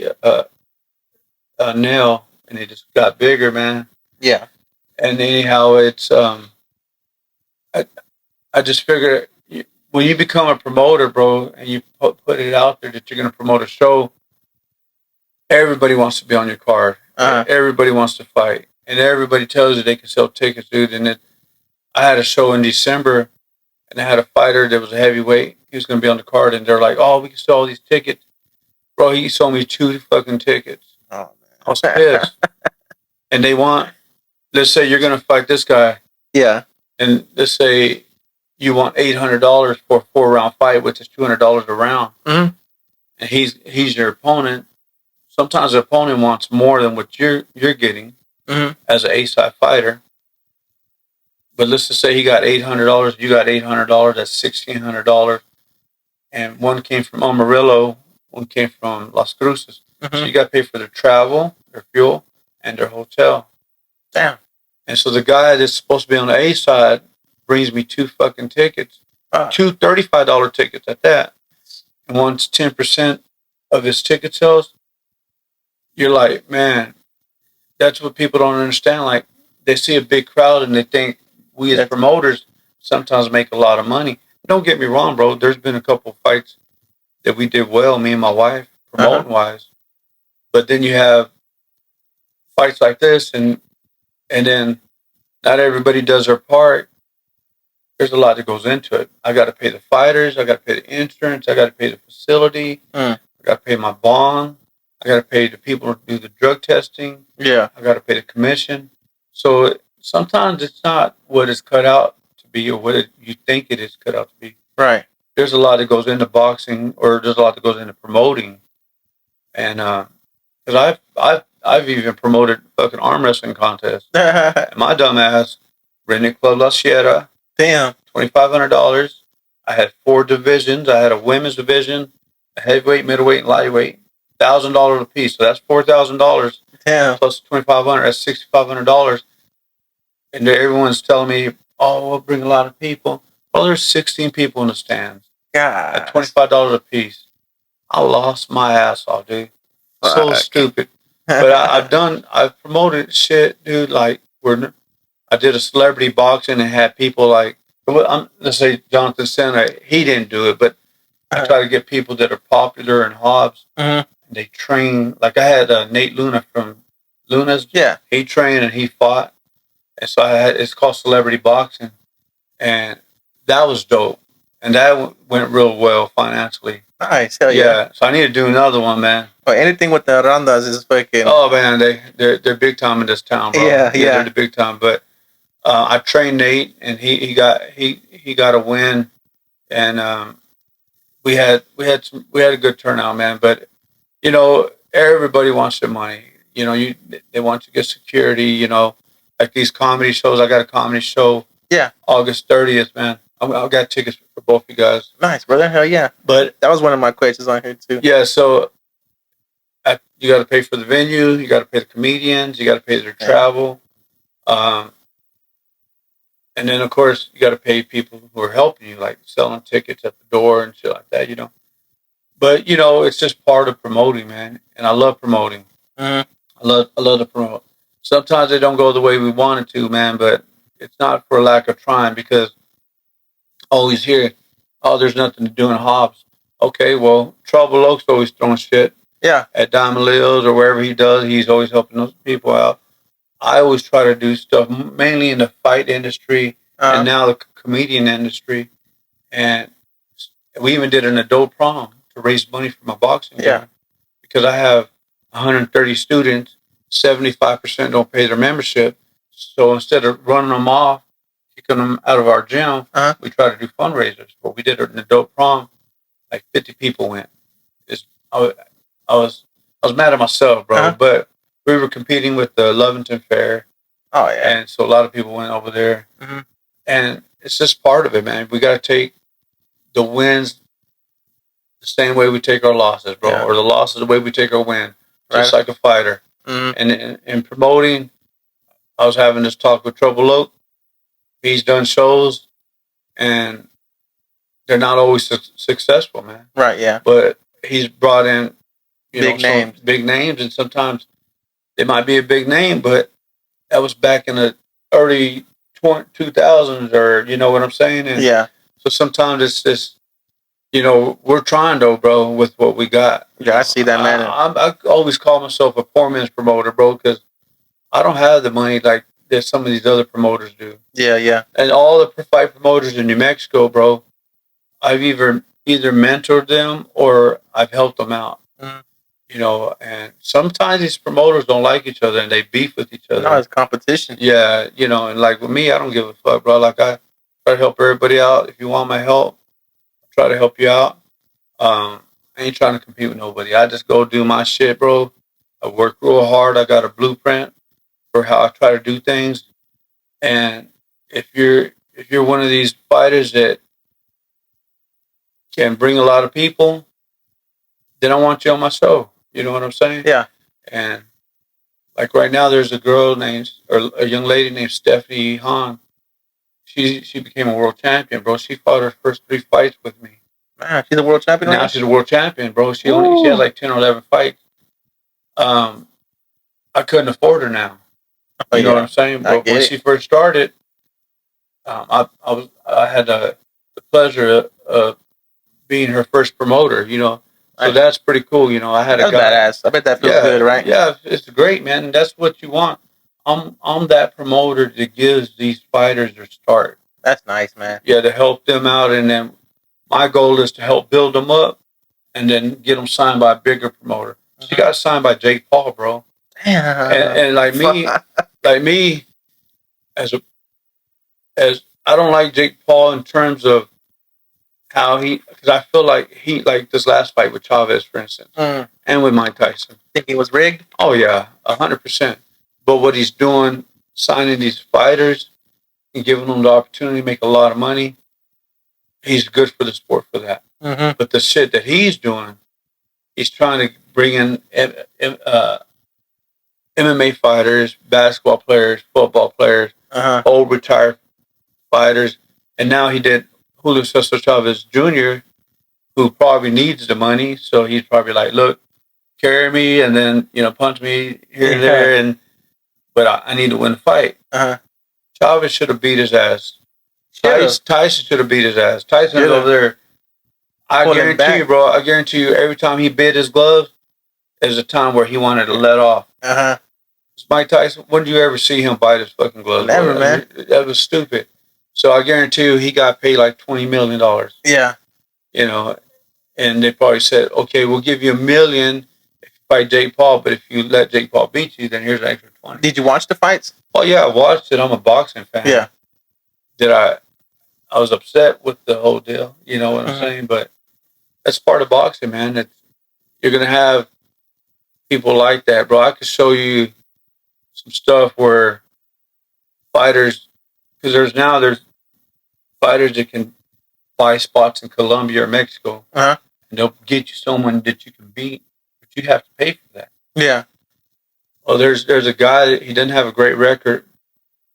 nail, and it just got bigger, man. Yeah. And anyhow, it's I just figured when you become a promoter, bro, and you put it out there that you're going to promote a show, everybody wants to be on your card. Everybody wants to fight. and everybody tells you they can sell tickets, dude. And I had a show in December, and I had a fighter that was a heavyweight. He was going to be on the card, and they're like, "Oh, we can sell all these tickets." Bro, he sold me 2 fucking tickets. Oh man, I was pissed. And they want, let's say you're going to fight this guy, yeah, and let's say you want $800 for a 4-round fight, which is $200 a round, mm-hmm. and he's your opponent. Sometimes the opponent wants more than what you're getting Mm-hmm. as an A-side fighter. But let's just say he got $800, you got $800, that's $1,600. And one came from Amarillo, one came from Las Cruces. Mm-hmm. So you got to pay for their travel, their fuel, and their hotel. Damn. And so the guy that's supposed to be on the A side brings me 2 fucking tickets, 2 $35 tickets at that. And once 10% of his ticket sales, you're like, man, that's what people don't understand. Like, they see a big crowd and they think we as promoters sometimes make a lot of money. Don't get me wrong, bro. There's been a couple of fights that we did well, me and my wife, promoting wise. But then you have fights like this, and then not everybody does their part. There's a lot that goes into it. I got to pay the fighters. I got to pay the insurance. I got to pay the facility. I got to pay my bond. I got to pay the people who do the drug testing. Yeah. I got to pay the commission. So sometimes it's not what it's cut out to be or what you think it is cut out to be. Right. There's a lot that goes into boxing, or there's a lot that goes into promoting. And because I've even promoted fucking arm wrestling contests. And my dumb ass ran at Club La Sierra. Damn. $2,500. I had 4 divisions. I had a women's division, a heavyweight, middleweight, and lightweight. $1,000 a piece. So that's $4,000. Damn. Plus $2,500. That's $6,500. And everyone's telling me, "Oh, we'll bring a lot of people." Well, there's 16 people in the stands. God. At $25 a piece. I lost my ass off, dude. So stupid. But I've promoted shit, dude. Like, I did a celebrity boxing and had people like, let's say Jonathan Senna. He didn't do it, but I try to get people that are popular in Hobbs. Mm-hmm. And they train. Like, I had Nate Luna from Luna's. Yeah. He trained and he fought. And so it's called celebrity boxing. And that was dope. And that went real well financially. Nice. Hell yeah. So I need to do another one, man. Well, anything with the Rondas is fucking... Oh, man, they're big time in this town, bro. Yeah. They're the big time. But I trained Nate, and he got a win, and we had a good turnout, man. But you know, everybody wants their money. You know, they want to get security. You know, like these comedy shows. I got a comedy show. Yeah. August 30th, man. I got tickets for both you guys. Nice, brother. Hell yeah. But that was one of my questions on here too. Yeah. So you got to pay for the venue. You got to pay the comedians. You got to pay their travel. And then, of course, you got to pay people who are helping you, like selling tickets at the door and shit like that, you know. But, you know, it's just part of promoting, man. And I love promoting. Mm-hmm. I love to promote. Sometimes they don't go the way we wanted to, man, but it's not for lack of trying, because I always hear, "Oh, there's nothing to do in Hobbs." Okay, well, Trouble Oak's always throwing shit. Yeah. At Diamond Lil's or wherever he does, he's always helping those people out. I always try to do stuff mainly in the fight industry and now the comedian industry. And we even did an adult prom to raise money for my boxing gym. Because I have 130 students, 75% don't pay their membership. So instead of running them off, kicking them out of our gym, we try to do fundraisers. But we did an adult prom, like 50 people went. I was mad at myself, bro. But we were competing with the Lovington Fair. Oh, yeah. And so a lot of people went over there. Mm-hmm. And it's just part of it, man. We got to take the wins the same way we take our losses, bro. Yeah. Or the losses the way we take our win. Just like a fighter. Mm-hmm. And in promoting, I was having this talk with Trouble Oak. He's done shows, and they're not always successful, man. Right, yeah. But he's brought in big names, and sometimes it might be a big name, but that was back in the early 2000s, or you know what I'm saying? And yeah. So sometimes it's just, you know, we're trying though, bro, with what we got. Yeah, I see that, man. I always call myself a poor man's promoter, bro, because I don't have the money like that some of these other promoters do. Yeah, yeah. And all the fight promoters in New Mexico, bro, I've either mentored them or I've helped them out. Mhm. You know, and sometimes these promoters don't like each other and they beef with each other. No, it's competition. Yeah, you know, and like with me, I don't give a fuck, bro. Like I try to help everybody out. If you want my help, I try to help you out. I ain't trying to compete with nobody. I just go do my shit, bro. I work real hard. I got a blueprint for how I try to do things. And if you're one of these fighters that can bring a lot of people, then I want you on my show. You know what I'm saying? Yeah. And like right now, there's a girl named, or a young lady named Stephanie Hahn. She became a world champion, bro. She fought her first 3 fights with me. Man, she's a world champion Now right she's a world champion, bro. She has like 10 or 11 fights. I couldn't afford her now. Oh, You know yeah. what I'm saying, I bro? get When it. she first started, I had the pleasure of being her first promoter. You know, so Right. that's pretty cool. You know, I had That's a guy. badass. I bet that feels Yeah, good, right? yeah, it's great, man. That's what you want. I'm that promoter that gives these fighters their start. That's nice, man. Yeah, to help them out, and then my goal is to help build them up, and then get them signed by a bigger promoter. She got signed by Jake Paul, bro. Damn. And like me, as I don't like Jake Paul in terms of how because I feel like like this last fight with Chavez, for instance, and with Mike Tyson. Think he was rigged? Oh yeah, 100%. But what he's doing, signing these fighters and giving them the opportunity to make a lot of money, he's good for the sport for that. Mm-hmm. But the shit that he's doing, he's trying to bring in MMA fighters, basketball players, football players, old retired fighters, and now he did Julio Cesar Chavez Jr., who probably needs the money, so he's probably like, look, carry me and then punch me here and there, but I need to win the fight. Chavez should have beat his ass. Tyson should have beat his ass. Tyson's over there. I guarantee you, bro. I guarantee you, every time he bit his glove, there's a time where he wanted to let off. Mike Tyson, when did you ever see him bite his fucking glove? Never, bro? Man. That was stupid. So I guarantee you, he got paid like $20 million. Yeah. You know, and they probably said, okay, we'll give you $1 million if you fight Jake Paul, but if you let Jake Paul beat you, then here's an extra 20. Did you watch the fights? Oh yeah, I watched it. I'm a boxing fan. Yeah. I was upset with the whole deal. You know what I'm saying? But that's part of boxing, man. You're gonna have people like that, bro. I could show you some stuff where fighters, because there's fighters that can buy spots in Colombia or Mexico, and they'll get you someone that you can beat, but you have to pay for that. Yeah. Well, there's a guy that he didn't have a great record,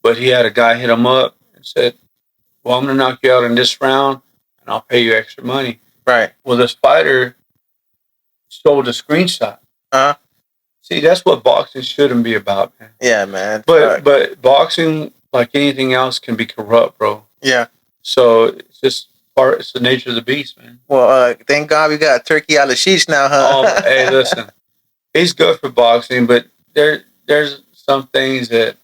but he had a guy hit him up and said, well, I'm going to knock you out in this round, and I'll pay you extra money. Right. Well, this fighter sold a screenshot. See, that's what boxing shouldn't be about, man. Yeah, man. But boxing, like anything else, can be corrupt, bro. Yeah. So it's just it's the nature of the beast, man. Well, thank God we got Turkey Al-Ashish now, huh? Oh, hey, listen, he's good for boxing, but there's some things that,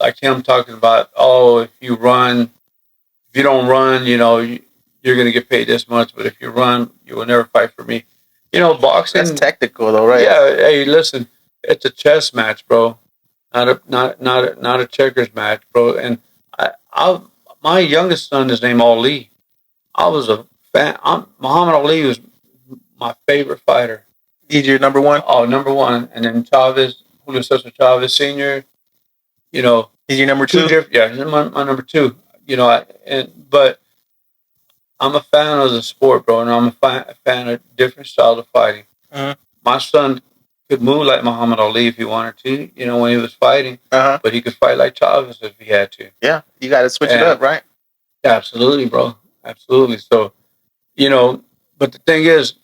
like him talking about, oh, if you don't run, you're going to get paid this much, but if you run, you will never fight for me. Boxing. That's technical, though, right? Yeah. Hey, listen, it's a chess match, bro. Not a checkers match, bro. And my youngest son is named Ali. I was a fan. Muhammad Ali was my favorite fighter. He's your number one? Oh, number one. And then Julio Cesar Chavez Sr., he's your number two? Yeah, he's my number two. But I'm a fan of the sport, bro, and I'm a fan of different styles of fighting. My son could move like Muhammad Ali if he wanted to, when he was fighting. But he could fight like Chavez if he had to. Yeah, you got to switch it up, right? Absolutely, bro. Absolutely. So, but the thing is,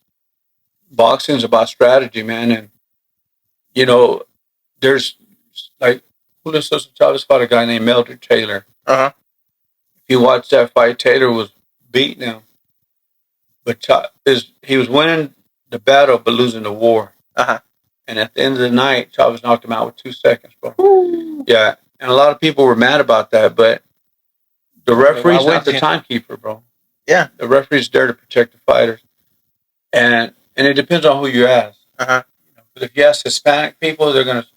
boxing is about strategy, man. And, there's like, Julio Cesar Chavez fought a guy named Mildred Taylor. If you watch that fight, Taylor was beating him. But he was winning the battle, but losing the war. And at the end of the night, Chavez knocked him out with 2 seconds, bro. Ooh. Yeah, and a lot of people were mad about that, but the referee's not the you? timekeeper, bro. Yeah. The referee's there to protect the fighters. And it depends on who you ask. Uh-huh. But if you ask Hispanic people, they're going to,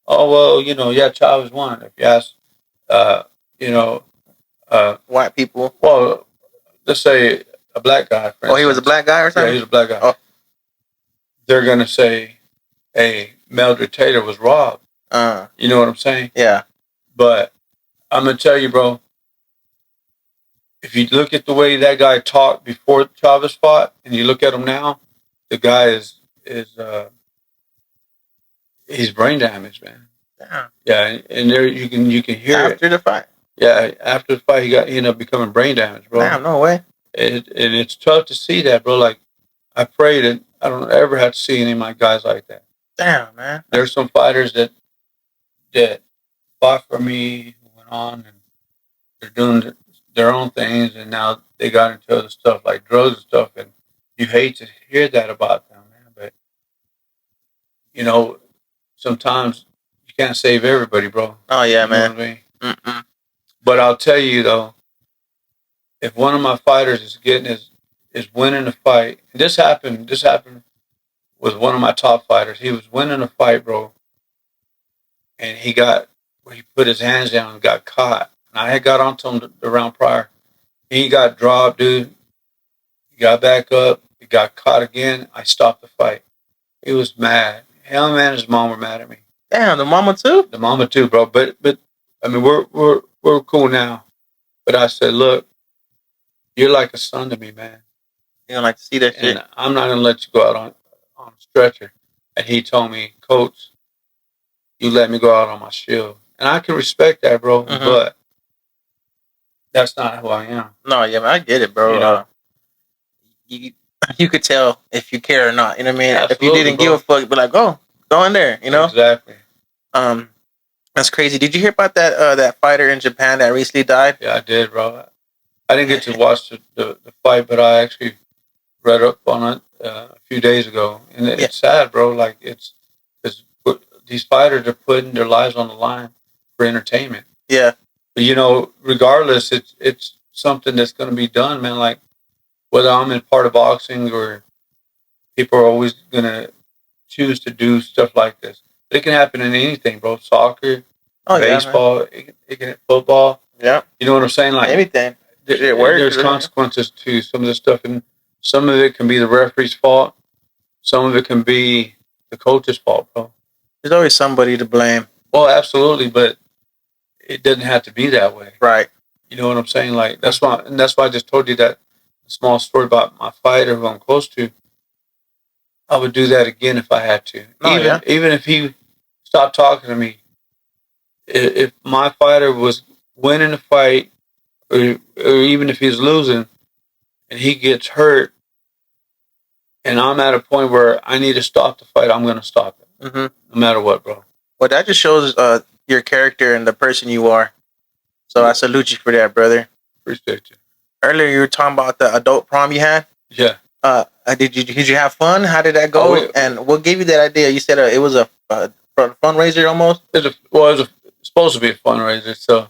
oh, well, yeah, Chavez won. If you ask, white people. Well, let's say a black guy, for instance. He was a black guy or something? Yeah, he was a black guy. Oh. They're going to say, hey, Mildred Taylor was robbed. You know what I'm saying? Yeah. But I'm going to tell you, bro, if you look at the way that guy talked before Chavez fought and you look at him now, the guy is he's brain damaged, man. Yeah, and there you can hear after the fight. Yeah, after the fight, he ended up becoming brain damaged, bro. Damn, no way. And it's tough to see that, bro. Like, I pray that I don't ever have to see any of my guys like that. Damn, man. There's some fighters that fought for me, who went on, and they're doing their own things, and now they got into other stuff like drugs and stuff, and you hate to hear that about them, man. But sometimes you can't save everybody, bro. Oh yeah, you man. Know what I mean? But I'll tell you though, if one of my fighters is winning a fight, and this happened with one of my top fighters. He was winning a fight, bro, and he put his hands down and got caught. And I had got onto him the round prior. He got dropped, dude. He got back up. He got caught again. I stopped the fight. He was mad. Hell, man, his mom were mad at me. Damn, the mama too? The mama too, bro. But I mean, we're cool now. But I said, look, you're like a son to me, man. You don't like to see that shit? And I'm not gonna let you go out on a stretcher. And he told me, Coach, you let me go out on my shield. And I can respect that, bro. Mm-hmm. But that's not who I am. No, yeah, man, I get it, bro. You could tell if you care or not. You know what I mean? Absolutely, if you didn't give a fuck, be like, go in there. You know? Exactly. That's crazy. Did you hear about that fighter in Japan that recently died? Yeah, I did, bro. I didn't get to watch the fight, but I actually read up on it a few days ago, and it's sad, bro. Like it's these fighters are putting their lives on the line for entertainment. Yeah. But regardless, it's something that's going to be done, man. Like whether I'm in part of boxing or people are always going to choose to do stuff like this. It can happen in anything, bro. Soccer, baseball, it can football. Yeah. You know what I'm saying? Like anything. There's consequences to some of this stuff, and some of it can be the referee's fault. Some of it can be the coach's fault, bro. There's always somebody to blame. Well, absolutely, but it doesn't have to be that way. Right. You know what I'm saying? Like that's why I just told you that small story about my fighter who I'm close to. I would do that again if I had to. Even if he stopped talking to me. If my fighter was winning a fight, or even if he's losing, and he gets hurt, and I'm at a point where I need to stop the fight, I'm going to stop it. Mm-hmm. No matter what, bro. Well, that just shows your character and the person you are. So I salute you for that, brother. Appreciate you. Earlier, you were talking about the adult prom you had. Yeah. Did you have fun? How did that go? And what gave you that idea? You said it was a fundraiser almost. It was supposed to be a fundraiser. So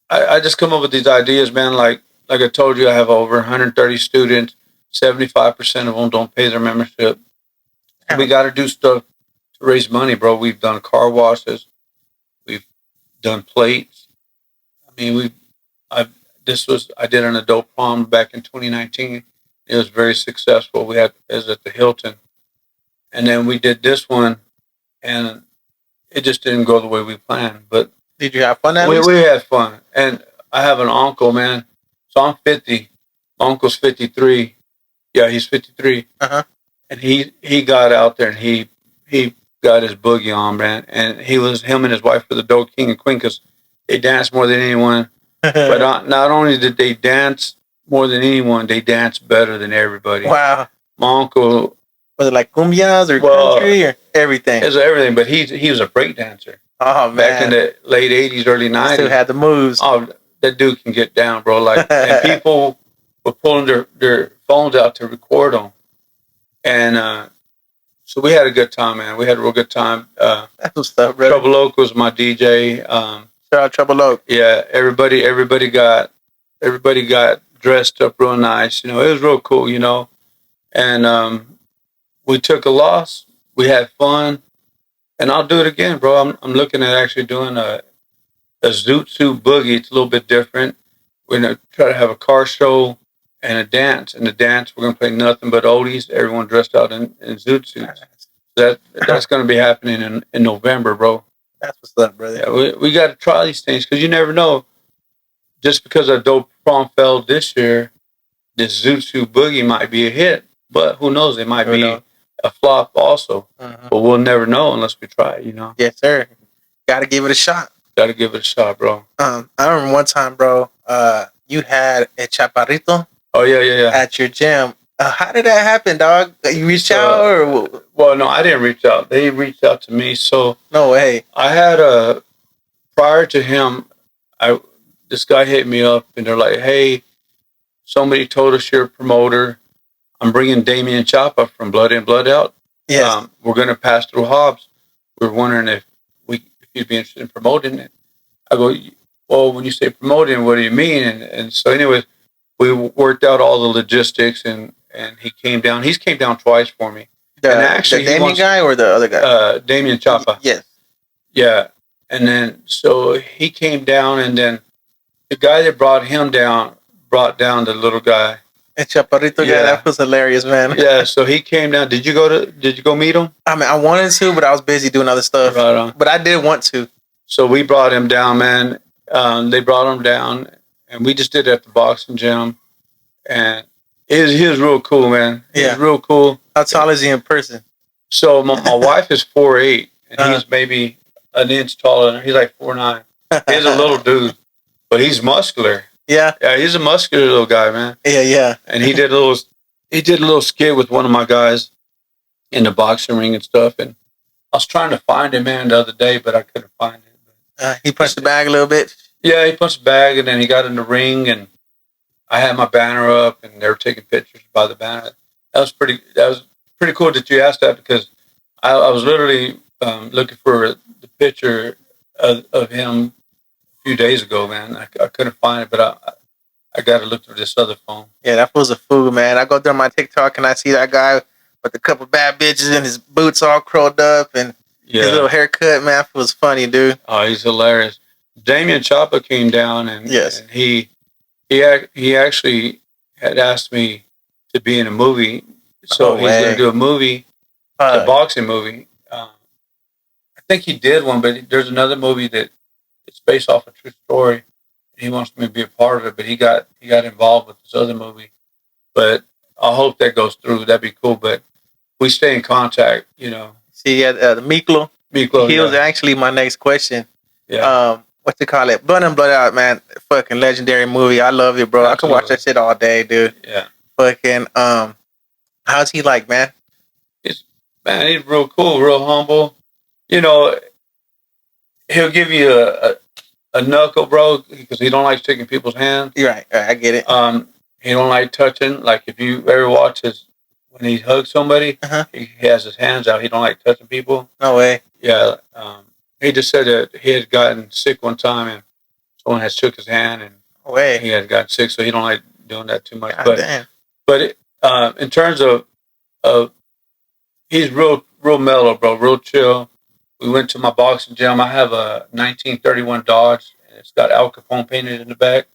I just come up with these ideas, man. Like I told you, I have over 130 students. 75% of them don't pay their membership. We got to do stuff to raise money, bro. We've done car washes. We've done plates. I mean, I did an adult prom back in 2019. It was very successful. It was at the Hilton. And then we did this one, and it just didn't go the way we planned. But did you have fun at least? We had fun. And I have an uncle, man. So I'm 50. My uncle's 53. Yeah, he's 53. Uh-huh. And he got out there, and he got his boogie on, man. And him and his wife were the dope king and queen because they danced more than anyone. But not only did they dance more than anyone, they danced better than everybody. Wow. My uncle... Was it like cumbias or country or everything? It was everything, but he was a break dancer. Oh, man. Back in the late 80s, early 90s. Still had the moves. Oh, that dude can get down, bro. Like, and people were pulling their phones out to record them. And So we had a good time, man. We had a real good time. That's what's up, brother. Trouble Oak was my DJ. Shout out Trouble Oak. Yeah, everybody got dressed up real nice. You know, it was real cool. You know, and we took a loss. We had fun, and I'll do it again, bro. I'm looking at actually doing a Zoot Suit Boogie. It's a little bit different. We're gonna try to have a car show and a dance. And the dance, we're gonna play nothing but oldies. Everyone dressed out in Zoot suits. That's gonna be happening in November, bro. That's what's up, brother. Yeah, we got to try these things because you never know. Just because a dope prom fell this year, this Zoot Suit Boogie might be a hit, but who knows? It might be a flop also. But we'll never know unless we try. You know. Yes, sir. Got to give it a shot. Got to give it a shot, bro. I remember one time, bro. You had a chaparrito. Oh yeah. At your gym. How did that happen, dog? You reached out or? Well, no, I didn't reach out. They reached out to me. So no way. I had prior to him, this guy hit me up and they're like, "Hey, somebody told us you're a promoter. I'm bringing Damian Chapa from Blood In, Blood Out. Yes. We're going to pass through Hobbs. We're wondering if you'd be interested in promoting it." I go, "Well, when you say promoting, what do you mean?" And so, anyways, we worked out all the logistics, and he came down. He's came down twice for me. And actually, the Damian guy or the other guy? Damian Chapa. Yes. Yeah. And then, so he came down, and then the guy that brought him down brought down the little guy. The Chaparrito guy, that was hilarious, man. Yeah, so he came down. Did you go meet him? I mean, I wanted to, but I was busy doing other stuff. Right on. But I did want to. So we brought him down, man. They brought him down, and we just did it at the boxing gym. And he was real cool, man. He was real cool. How tall is he in person? So my wife is 4'8", and he's maybe an inch taller than her. He's like 4'9". He's a little dude, but he's muscular. Yeah, he's a muscular little guy, man. Yeah. And he did a little skit with one of my guys in the boxing ring and stuff. And I was trying to find him, man, the other day, but I couldn't find him. He punched the bag a little bit. Yeah, he punched the bag, and then he got in the ring, and I had my banner up, and they were taking pictures by the banner. That was pretty cool that you asked that, because I was literally looking for the picture of him a few days ago, man. I couldn't find it, but I got to look through this other phone. Yeah, that was a fool, man. I go through my TikTok and I see that guy with a couple bad bitches and his boots all curled up and his little haircut, man. It was funny, dude. Oh, he's hilarious. Damian Chapa came down, and and he actually had asked me to be in a movie. So he's going to do a movie, a boxing movie. I think he did one, but there's another movie that it's based off a true story. He wants me to be a part of it, but he got involved with this other movie. But I hope that goes through. That'd be cool. But we stay in contact, you know. See, the Miklo. He was actually my next question. Yeah. What you call it? Blood In, Blood Out, man. Fucking legendary movie. I love it, bro. Absolutely. I can watch that shit all day, dude. Yeah. Fucking, how's he like, man? He's real cool, real humble. You know, he'll give you a knuckle, bro, because he don't like shaking people's hands. You're right. I get it. He don't like touching. Like, if you ever watch when he hugs somebody, he has his hands out. He don't like touching people. No way. Yeah. He just said that he had gotten sick one time, and someone had shook his hand, and he had gotten sick, so he don't like doing that too much. But in terms of he's real mellow, bro, real chill. We went to my boxing gym. I have a 1931 Dodge, and it's got Al Capone painted in the back.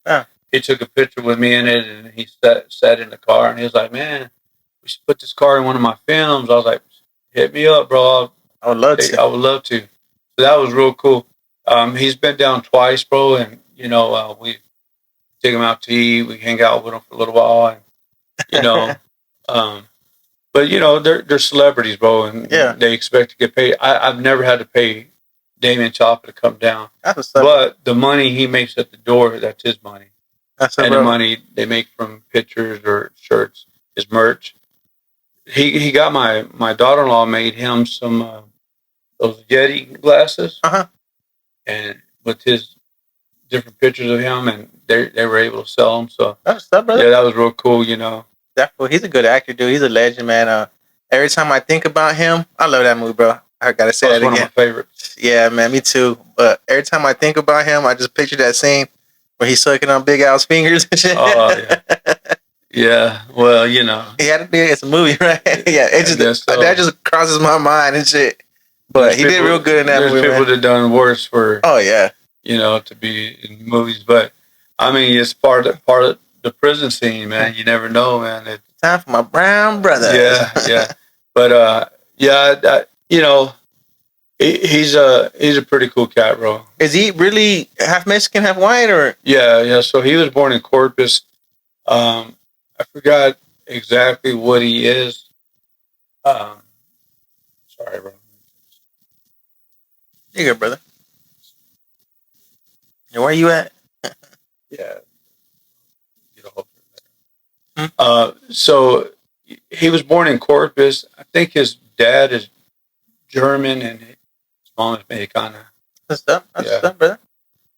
He took a picture with me in it, and he sat in the car, and he was like, "Man, we should put this car in one of my films." I was like, "Hit me up, bro. I would love to. I would love to." So that was real cool. He's been down twice, bro, and you know, we take him out to eat. We hang out with him for a little while, and you know, but you know, they're celebrities, bro, and they expect to get paid. I've never had to pay Damian Chapa to come down, but the money he makes at the door, that's his money. And the money they make from pictures or shirts is merch. He got my daughter-in-law made him some those Yeti glasses, and with his different pictures of him, and they were able to sell them. So that's brother. Yeah, that was real cool. You know, he's a good actor, dude. He's a legend, man. Every time I think about him, I love that movie, bro. I gotta say That's that one again. of my favorites. Yeah, man, me too. But every time I think about him, I just picture that scene where he's sucking on Big Al's fingers and shit. Oh yeah, yeah. Well, you know, He had to be. It's a movie, right? Yeah, it I just guess so. that just crosses my mind and shit. But he did real good in that There's movie, people man. that done worse for Oh yeah, to be in movies, but I mean, it's part of the prison scene, man. You never know, man. time for my brown brother. Yeah. But yeah, he's a pretty cool cat, bro. Is he really half Mexican, half white, or? Yeah. So he was born in Corpus. I forgot exactly what he is. Sorry, bro. You good, brother? Yeah, where you at? Yeah. So he was born in Corpus. I think his dad is German and his mom is Mexicana. What's up? What's up, brother?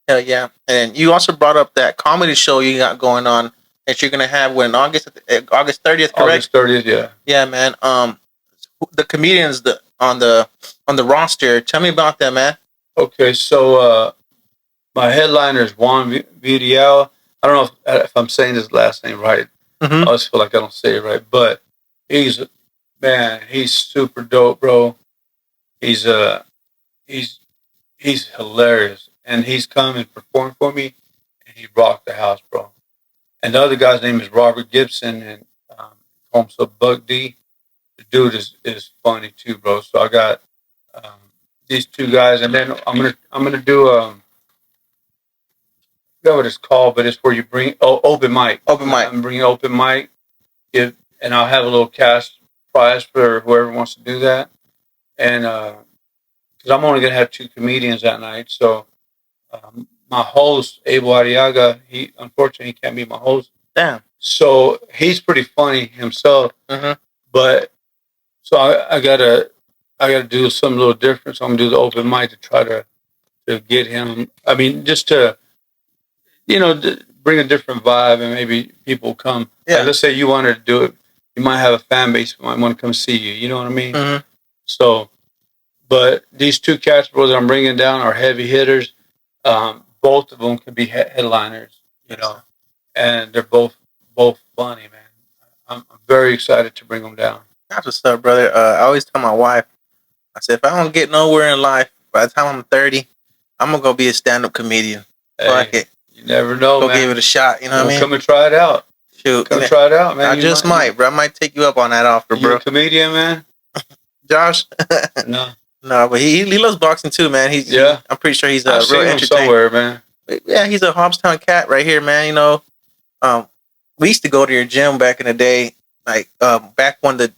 Hell yeah! And you also brought up that comedy show you got going on that you're gonna have when August 30th, correct? August 30th, yeah. Yeah, man. The comedians on the roster. Tell me about that, man. Okay, so my headliner is Juan Vidiel. I don't know if I'm saying his last name right. Mm-hmm. I always feel like I don't say it right, but he's super dope, bro. He's hilarious, and he's come and performed for me, and he rocked the house, bro. And the other guy's name is Robert Gibson, and call himself Buck D. The dude is funny too, bro. So I got these two guys, and then I'm gonna do I forgot what it's called, but it's where you bring open mic. Open mic. I'm bringing open mic, and I'll have a little cash prize for whoever wants to do that, and because I'm only gonna have 2 comedians that night, so my host Abel Arriaga, he unfortunately can't be my host. Damn. So he's pretty funny himself, but so I gotta do something a little different. So I'm gonna do the open mic to try to get him. I mean, just to bring a different vibe, and maybe people come. Yeah. Like, let's say you wanted to do it, you might have a fan base who might want to come see you. You know what I mean? Mm-hmm. So, but these 2 cats, bro, that I'm bringing down are heavy hitters. Both of them could be headliners, and they're both funny, man. I'm very excited to bring them down. That's what's up, brother. I always tell my wife, I said, if I don't get nowhere in life by the time I'm 30, I'm gonna go be a stand-up comedian. Hey, Fuck it. You never know, Go man. give it a shot. You know what I mean? Come and try it out. Shoot, come try it out, man. I just might, bro. I might take you up on that offer, bro. You a comedian, man? Josh? No. No, but he loves boxing too, man. I'm pretty sure he's I've real seen him somewhere, man. Yeah, he's a Hobbstown cat right here, man. We used to go to your gym back in the day, like back when the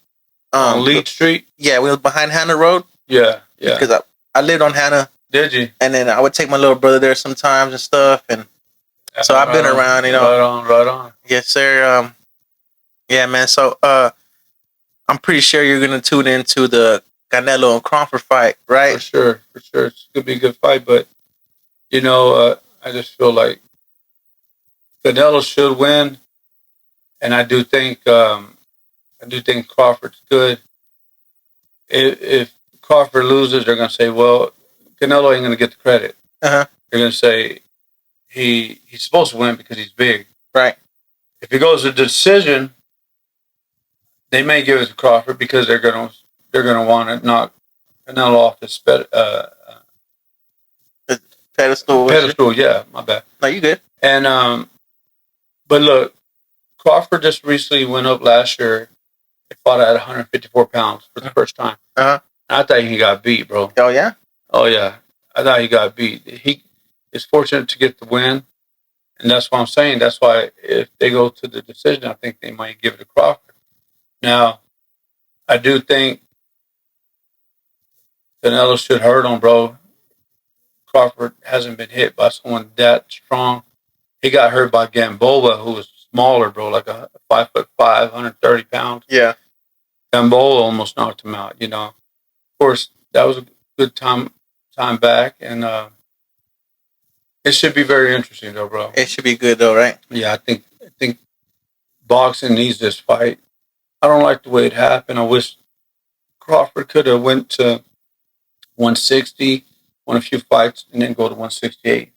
on Lead Street. Yeah, we was behind Hannah Road. Yeah. Because I lived on Hannah. Did you? And then I would take my little brother there sometimes and stuff, and so I've been around, Right on. Yes, sir. Yeah, man. So I'm pretty sure you're gonna tune into the Canelo and Crawford fight, right? For sure. It's gonna be a good fight, but I just feel like Canelo should win, and I do think Crawford's good. If Crawford loses, they're gonna say, well, Canelo ain't gonna get the credit. They're gonna say he's supposed to win because he's big. Right. If it goes to decision, they may give it to Crawford because they're gonna want to knock Canelo off his pedestal. Pedestal, yeah, my bad. No, you good. And but look, Crawford just recently went up last year. He fought at 154 pounds for the first time. I thought he got beat, bro. Oh yeah. Oh yeah, I thought he got beat. He is fortunate to get the win, and that's what I'm saying. That's why if they go to the decision, I think they might give it to Crawford. Now, I do think Canelo should hurt him, bro. Crawford hasn't been hit by someone that strong. He got hurt by Gamboa, who was smaller, bro, like a 5'5", 130 pounds. Yeah. Gamboa almost knocked him out. Of course, that was a good time back, and it should be very interesting, though, bro. It should be good, though, right? Yeah, I think boxing needs this fight. I don't like the way it happened. I wish Crawford could have went to 160, won a few fights, and then go to 168.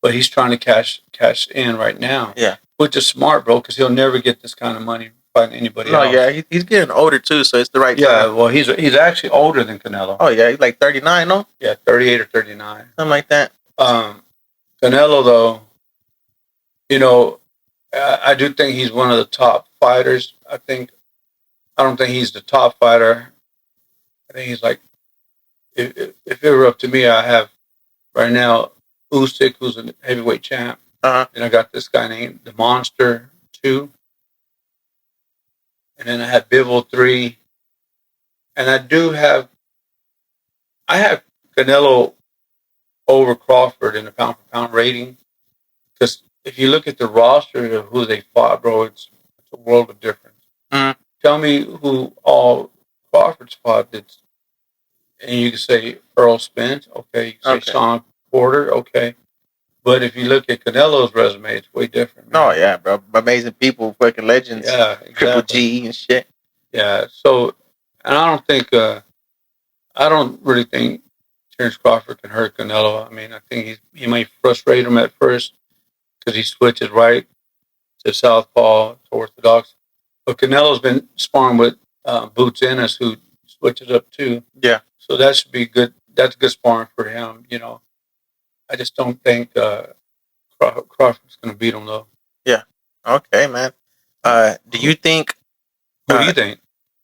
But he's trying to cash in right now. Yeah. Which is smart, bro, because he'll never get this kind of money fighting anybody No, else. yeah, he's getting older too, so it's the right Yeah, time. well, he's actually older than Canelo. Oh yeah, he's like 39, no? Yeah, 38 or 39. Something like that. Canelo, though, you know, I do think he's one of the top fighters. I don't think he's the top fighter. I think he's like, if it were up to me, I have right now Usyk, who's a heavyweight champ. And I got this guy named the Monster 2. And then I had Bivol 3. And I have Canelo over Crawford in the pound for pound rating. Because if you look at the roster of who they fought, bro, it's a world of difference. Tell me who all Crawford's fought that's, and you can say Earl Spence, okay. You can say Sean Porter, okay. But if you look at Canelo's resume, it's way different, man. Oh yeah, bro. Amazing people, fucking legends. Yeah, exactly. Triple G and shit. Yeah, so, and I don't really think Terence Crawford can hurt Canelo. I mean, I think he might frustrate him at first because he switches right to southpaw, to orthodox. But Canelo's been sparring with Boots Ennis, who switches up too. Yeah. So that should be good. That's good sparring for him, you know. I just don't think Crawford's going to beat him, though. Yeah. Okay, man. Do you think... Who do you think?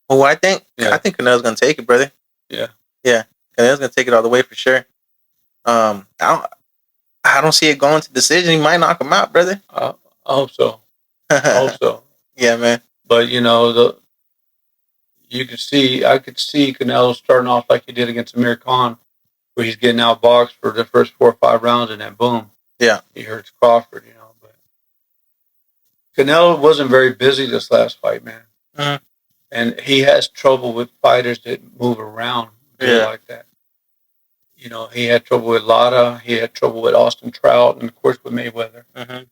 Who I think? Yeah. I think Canelo's going to take it, brother. Yeah. Yeah. Canelo's going to take it all the way for sure. I don't see it going to decision. He might knock him out, brother. I hope so. I hope so. Yeah, man. But, you know, I could see Canelo starting off like he did against Amir Khan, where he's getting outboxed for the first 4 or 5 rounds, and then boom. Yeah. He hurts Crawford, you know. But Canelo wasn't very busy this last fight, man. Mm-hmm. And he has trouble with fighters that move around like that. You know, he had trouble with Lada. He had trouble with Austin Trout, and, of course, with Mayweather. Mm-hmm.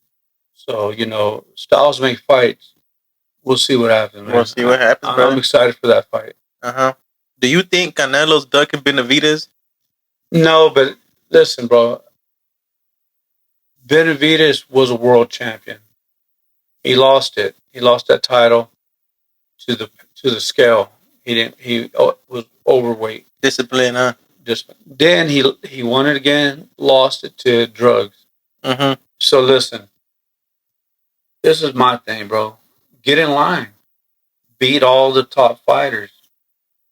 So, you know, styles make fights. We'll see what happens, man. We'll see what happens, brother. I'm excited for that fight. Do you think Canelo's ducking Benavidez? No, but listen, bro. Benavidez was a world champion. He lost it. He lost that title to the scale. He was overweight. Discipline, huh? Then he won it again, lost it to drugs. Mm-hmm. So listen, this is my thing, bro. Get in line. Beat all the top fighters.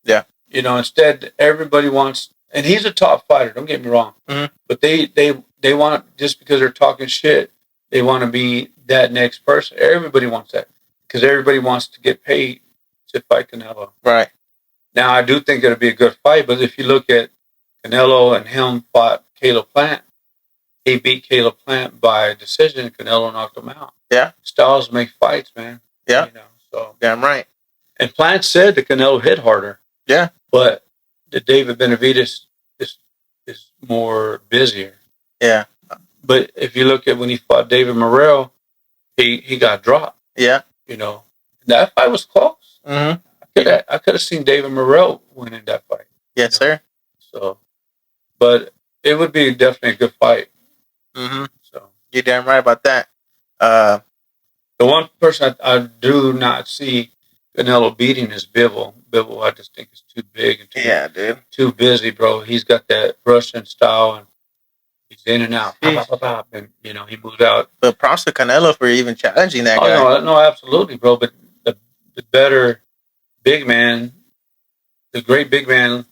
Yeah. You know, instead everybody wants, and he's a top fighter, don't get me wrong. Mm-hmm. But they want, just because they're talking shit, they want to be that next person. Everybody wants that. Because everybody wants to get paid to fight Canelo. Right. Now, I do think it'll be a good fight, but if you look at Canelo and him fought Caleb Plant, he beat Caleb Plant by decision, and Canelo knocked him out. Yeah. Styles make fights, man. Yeah. You know, so. Damn right. And Plant said that Canelo hit harder. Yeah. But the David Benavidez is more busier. Yeah. But if you look at when he fought David Morrell, he got dropped. Yeah. You know, that fight was close. Mm-hmm. I could have seen David Morrell winning that fight. Yes, sir. So, but it would be definitely a good fight. Mm-hmm. So you're damn right about that. The one person I do not see Canelo beating is Bivol. Bivol, I just think is too big and too busy, bro. He's got that Russian style, and he's in and out, and you know he moves out. But props to Canelo for even challenging that guy. No, absolutely, bro. But the better big man, the great big man,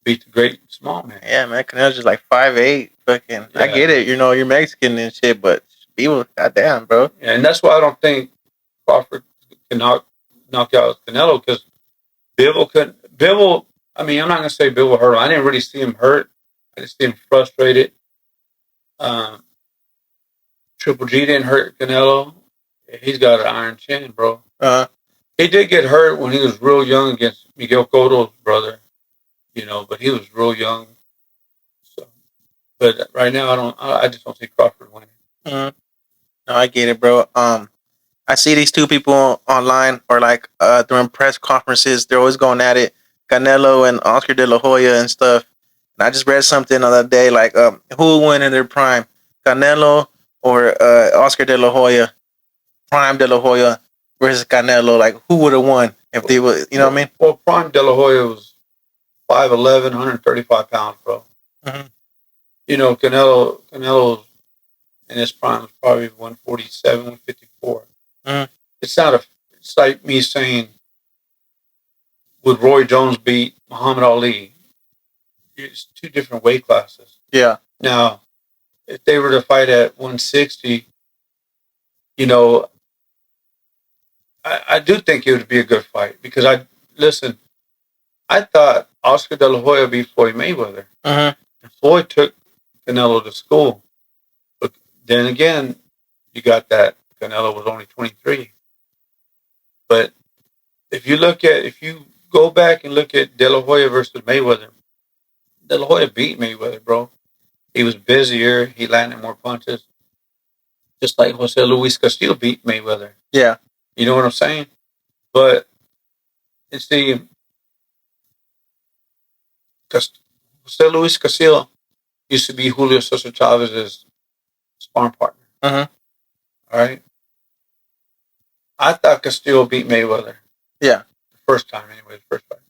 beat the great small man. Yeah, man. Canelo's just like 5'8". Fucking, I get it. You know, you're Mexican and shit, but people, goddamn, bro. Yeah, and that's why I don't think Crawford can knock out Canelo, because Bivol couldn't. Bivol, I mean, I'm not gonna say Bivol hurt him. I didn't really see him hurt. I just see him frustrated. Triple G didn't hurt Canelo. He's got an iron chin, bro. He did get hurt when he was real young against Miguel Cotto's brother, you know, but he was real young. So, but right now, I just don't see Crawford winning. No, I get it, bro. I see these two people online, or like during press conferences, they're always going at it. Canelo and Oscar De La Hoya and stuff. And I just read something the other day like who would win in their prime, Canelo or Oscar De La Hoya, Prime De La Hoya versus Canelo. Like who would have won if they would, you know what I mean? Well, Prime De La Hoya was 5'11", 135 pounds, bro. Mm-hmm. You know, Canelo in his prime was probably 147, 154. Mm-hmm. It's like me saying, would Roy Jones beat Muhammad Ali? It's two different weight classes. Yeah. Now, if they were to fight at 160, you know, I do think it would be a good fight because I thought Oscar De La Hoya beat Floyd Mayweather. Mm-hmm. And Floyd took Canelo to school. But then again, you got that Canelo was only 23. But if you go back and look at De La Hoya versus Mayweather, De La Hoya beat Mayweather, bro. He was busier. He landed more punches. Just like Jose Luis Castillo beat Mayweather. Yeah. You know what I'm saying? But it's the Jose Luis Castillo used to be Julio Cesar Chavez's sparring partner. Mm-hmm. All right. I thought Castillo beat Mayweather. Yeah. The first time, anyway, the first fight.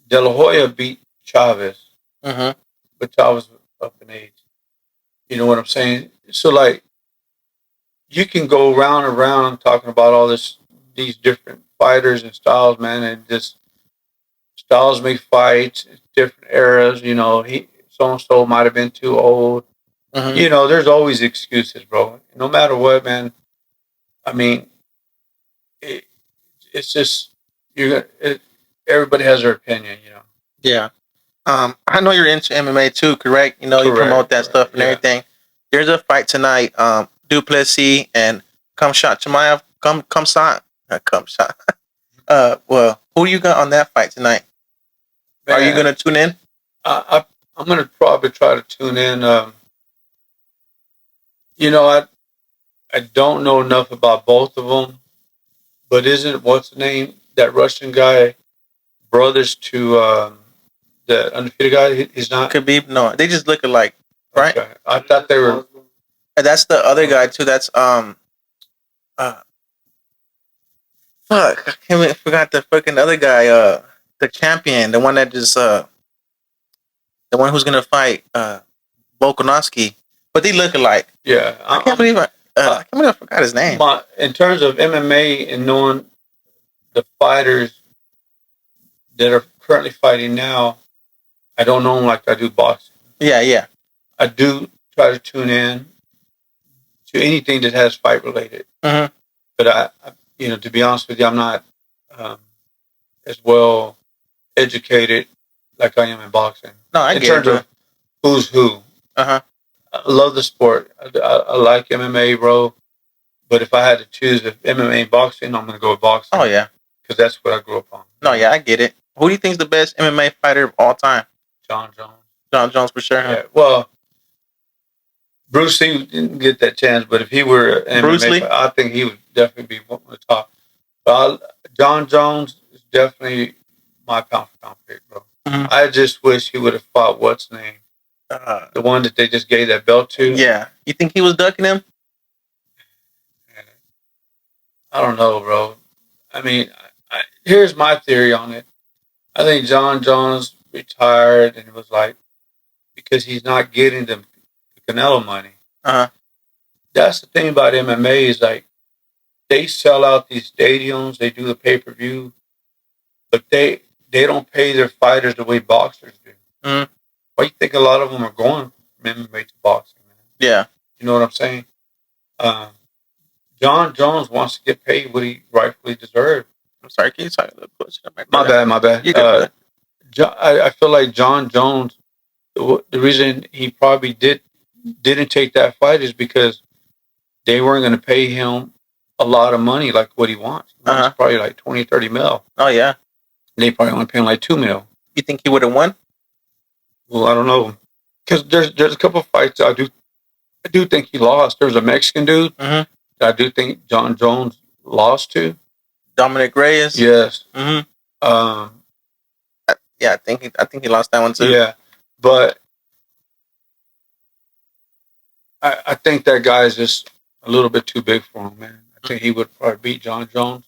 De La Hoya beat Chavez. Mm-hmm. But Chavez was up in age. You know what I'm saying? So, like, you can go round and round talking about all these different fighters and styles, man, and just styles make fights, different eras. You know, so and so might have been too old. Mm-hmm. You know, there's always excuses, bro. No matter what, man. I mean, it's just everybody has their opinion, you know. Yeah. I know you're into MMA too, correct? You know, you Correct, promote that stuff and yeah. everything. There's a fight tonight. Duplessis and Kamshat Chimaev. Kamsat. Kamsat. Well, who you got on that fight tonight? Man, are you gonna tune in? I'm gonna probably try to tune in. You know, I don't know enough about both of them, but isn't what's the name, that Russian guy, brothers to the undefeated guy? He's not Khabib. No, they just look alike, right? Okay. I thought they were. And that's the other guy too. That's fuck. I can't I forgot the fucking other guy. The champion, the one that just the one who's gonna fight Volkanovski. But they look alike. Yeah, I can't believe I forgot his name. In terms of MMA and knowing the fighters that are currently fighting now, I don't know them like I do boxing. Yeah, yeah. I do try to tune in to anything that has fight related. Mm-hmm. But I, to be honest with you, I'm not as well educated like I am in boxing. No, I in get terms it, of who's who. Uh-huh. I love the sport. I like MMA, bro. But if I had to choose if MMA and boxing, I'm going to go with boxing. Oh, yeah. Because that's what I grew up on. No, yeah, I get it. Who do you think is the best MMA fighter of all time? John Jones. John Jones for sure, huh? Yeah, well, Bruce Lee didn't get that chance, but if he were an Bruce MMA Lee? fighter, I think he would definitely be one of the top. But John Jones is definitely my pound for pound pick, bro. Mm-hmm. I just wish he would have fought what's his name? The one that they just gave that belt to. Yeah. You think he was ducking him? I don't know, bro. I mean, here's my theory on it. I think John Jones retired and it was like, because he's not getting the Canelo money. Uh-huh. That's the thing about MMA is like, they sell out these stadiums, they do the pay-per-view, but they don't pay their fighters the way boxers do. Mm-hmm. Why do you think a lot of them are going from MMA to boxing, man? Yeah. You know what I'm saying? John Jones wants to get paid what he rightfully deserves. I'm sorry, can you talk a little closer? My bad. You good, I feel like John Jones, the reason he probably didn't take that fight is because they weren't going to pay him a lot of money like what he wants. He wants probably like 20, 30 mil. Oh, yeah. And they probably only pay him like 2 mil. You think he would have won? Well, I don't know. Because there's a couple of fights I do think he lost. There was a Mexican dude that I do think John Jones lost to. Dominic Reyes? Yes. Mm-hmm. Yeah, I think he lost that one too. Yeah, but I think that guy is just a little bit too big for him, man. I think he would probably beat John Jones.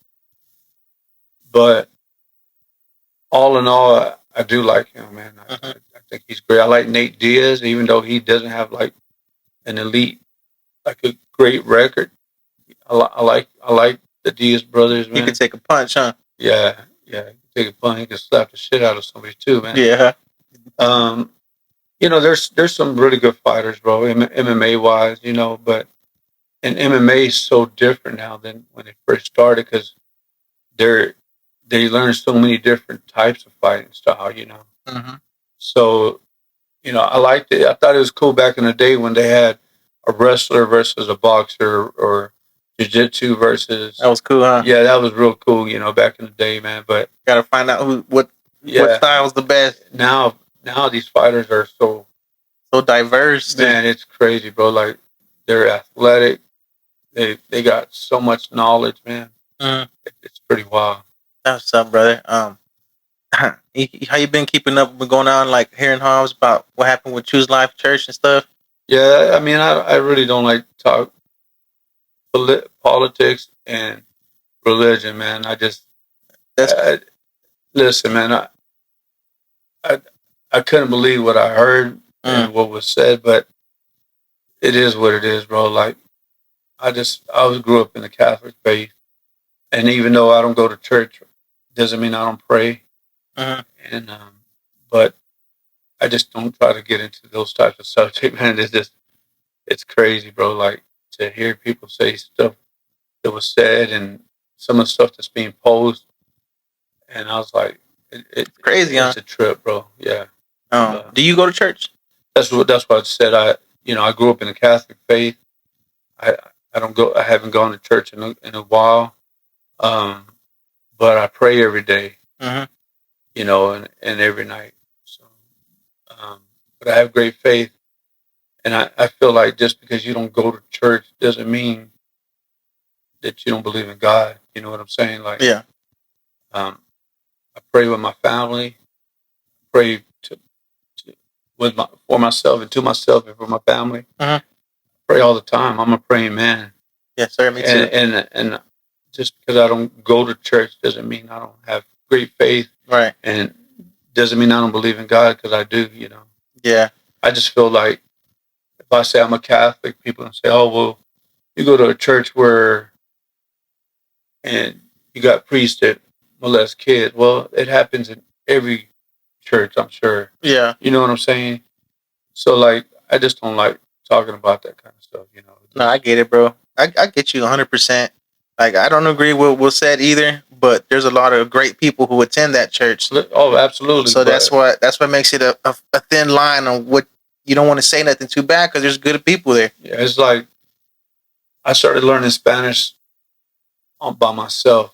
But all in all, I do like him, man. I think he's great. I like Nate Diaz, even though he doesn't have like an elite, like a great record. I like the Diaz brothers, man. He could take a punch, huh? Yeah. Take a punch. He can slap the shit out of somebody too, man. Yeah. You know, there's some really good fighters, bro, MMA wise, you know, but and MMA is so different now than when it first started because they learn so many different types of fighting style, you know. Mm-hmm. So, you know, I liked it. I thought it was cool back in the day when they had a wrestler versus a boxer or jiu-jitsu versus. That was cool, huh? Yeah, that was real cool, you know, back in the day, man. But gotta find out what style's the best. Now these fighters are so diverse. Man, it's crazy, bro. Like they're athletic. They got so much knowledge, man. Mm. It's pretty wild. That's what's up, brother. How you been keeping up with going on, like hearing Hobbs about what happened with Choose Life Church and stuff? Yeah, I mean, I really don't like to talk politics and religion, man. Listen, man. I couldn't believe what I heard and what was said, but it is what it is, bro. Like I grew up in the Catholic faith, and even though I don't go to church, doesn't mean I don't pray. And but I just don't try to get into those types of subjects, man. It's crazy, bro. Like to hear people say stuff that was said and some of the stuff that's being posed, and I was like, it's crazy, it's a trip, bro. Yeah. Do you go to church? That's what I said. I grew up in the Catholic faith. I don't go. I haven't gone to church in a while, but I pray every day. You know, and every night. So, but I have great faith, and I feel like just because you don't go to church doesn't mean that you don't believe in God. You know what I'm saying? Like, yeah. I pray with my family. Pray for myself and to myself and for my family. Pray all the time. I'm a praying man. Yes, sir. Me too. And just because I don't go to church doesn't mean I don't have great faith. Right. And doesn't mean I don't believe in God, because I do, you know. Yeah. I just feel like if I say I'm a Catholic, people can say, oh, well, you go to a church and you got priests that molest kids. Well, it happens in every church, I'm sure. Yeah. You know what I'm saying? So, like, I just don't like talking about that kind of stuff, you know. No, I get it, bro. I get you 100%. Like, I don't agree with what's said either, but there's a lot of great people who attend that church. Oh, absolutely. So that's what makes it a thin line on what you don't want to say nothing too bad, because there's good people there. Yeah, it's like I started learning Spanish by myself,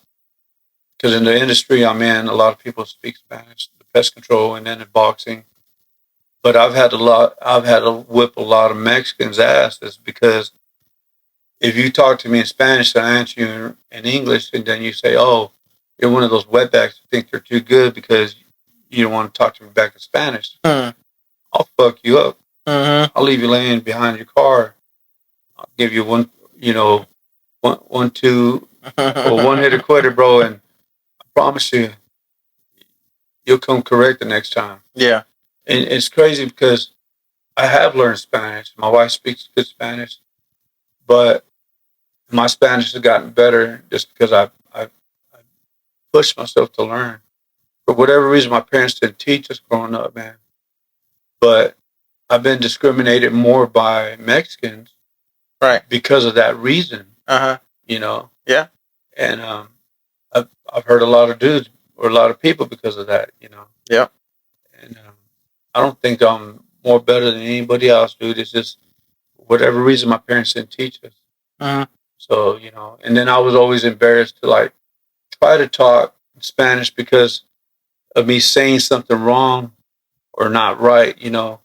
because in the industry I'm in, a lot of people speak Spanish, the pest control, and then in boxing. But I've had to whip a lot of Mexicans' asses, because if you talk to me in Spanish and I answer you in English, and then you say, oh, you're one of those wetbacks who think they're too good because you don't want to talk to me back in Spanish, I'll fuck you up. I'll leave you laying behind your car. I'll give you one, two, or one hitter quitter, bro, and I promise you, you'll come correct the next time. Yeah. And it's crazy because I have learned Spanish. My wife speaks good Spanish, but my Spanish has gotten better just because I pushed myself to learn. For whatever reason, my parents didn't teach us growing up, man. But I've been discriminated more by Mexicans, right, because of that reason. You know. Yeah. And I've heard a lot of dudes or a lot of people because of that. You know. Yeah. And I don't think I'm more better than anybody else, dude. It's just whatever reason my parents didn't teach us. So, you know, and then I was always embarrassed to like try to talk Spanish because of me saying something wrong or not right, you know.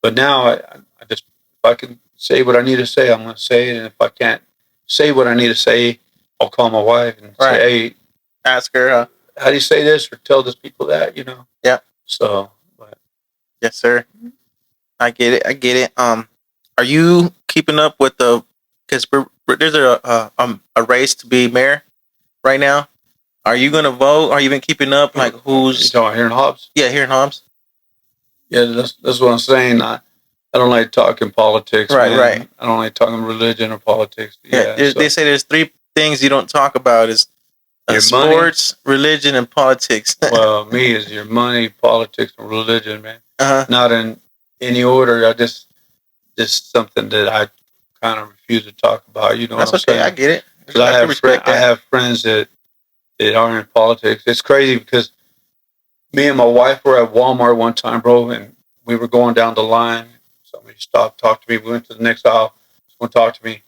But now I just, if I can say what I need to say, I'm going to say it. And if I can't say what I need to say, I'll call my wife and say, hey, ask her, how do you say this, or tell these people that, you know? Yeah. So, but Yes, sir. I get it. I get it. Are you keeping up with the? Because there's a race to be mayor right now. Are you gonna vote? Are you been keeping up? Like you who's? talking about here in Hobbs? Yeah, here in Hobbs. Yeah, that's what I'm saying. I don't like talking politics, Right, man. right. I don't like talking religion or politics. Yeah, Yeah, so they say there's three things you don't talk about: is your money. sports, religion, and politics. Well, me is your money, politics, and religion, man. Uh-huh. Not in any order. I just something that I kind of refuse to talk about. You know That's what I'm okay. saying? I get it. Because I can respect I that. have friends that are in politics. It's crazy because me and my wife were at Walmart one time, bro, and we were going down the line. Somebody stopped, talked to me. We went to the next aisle. Someone talked to me,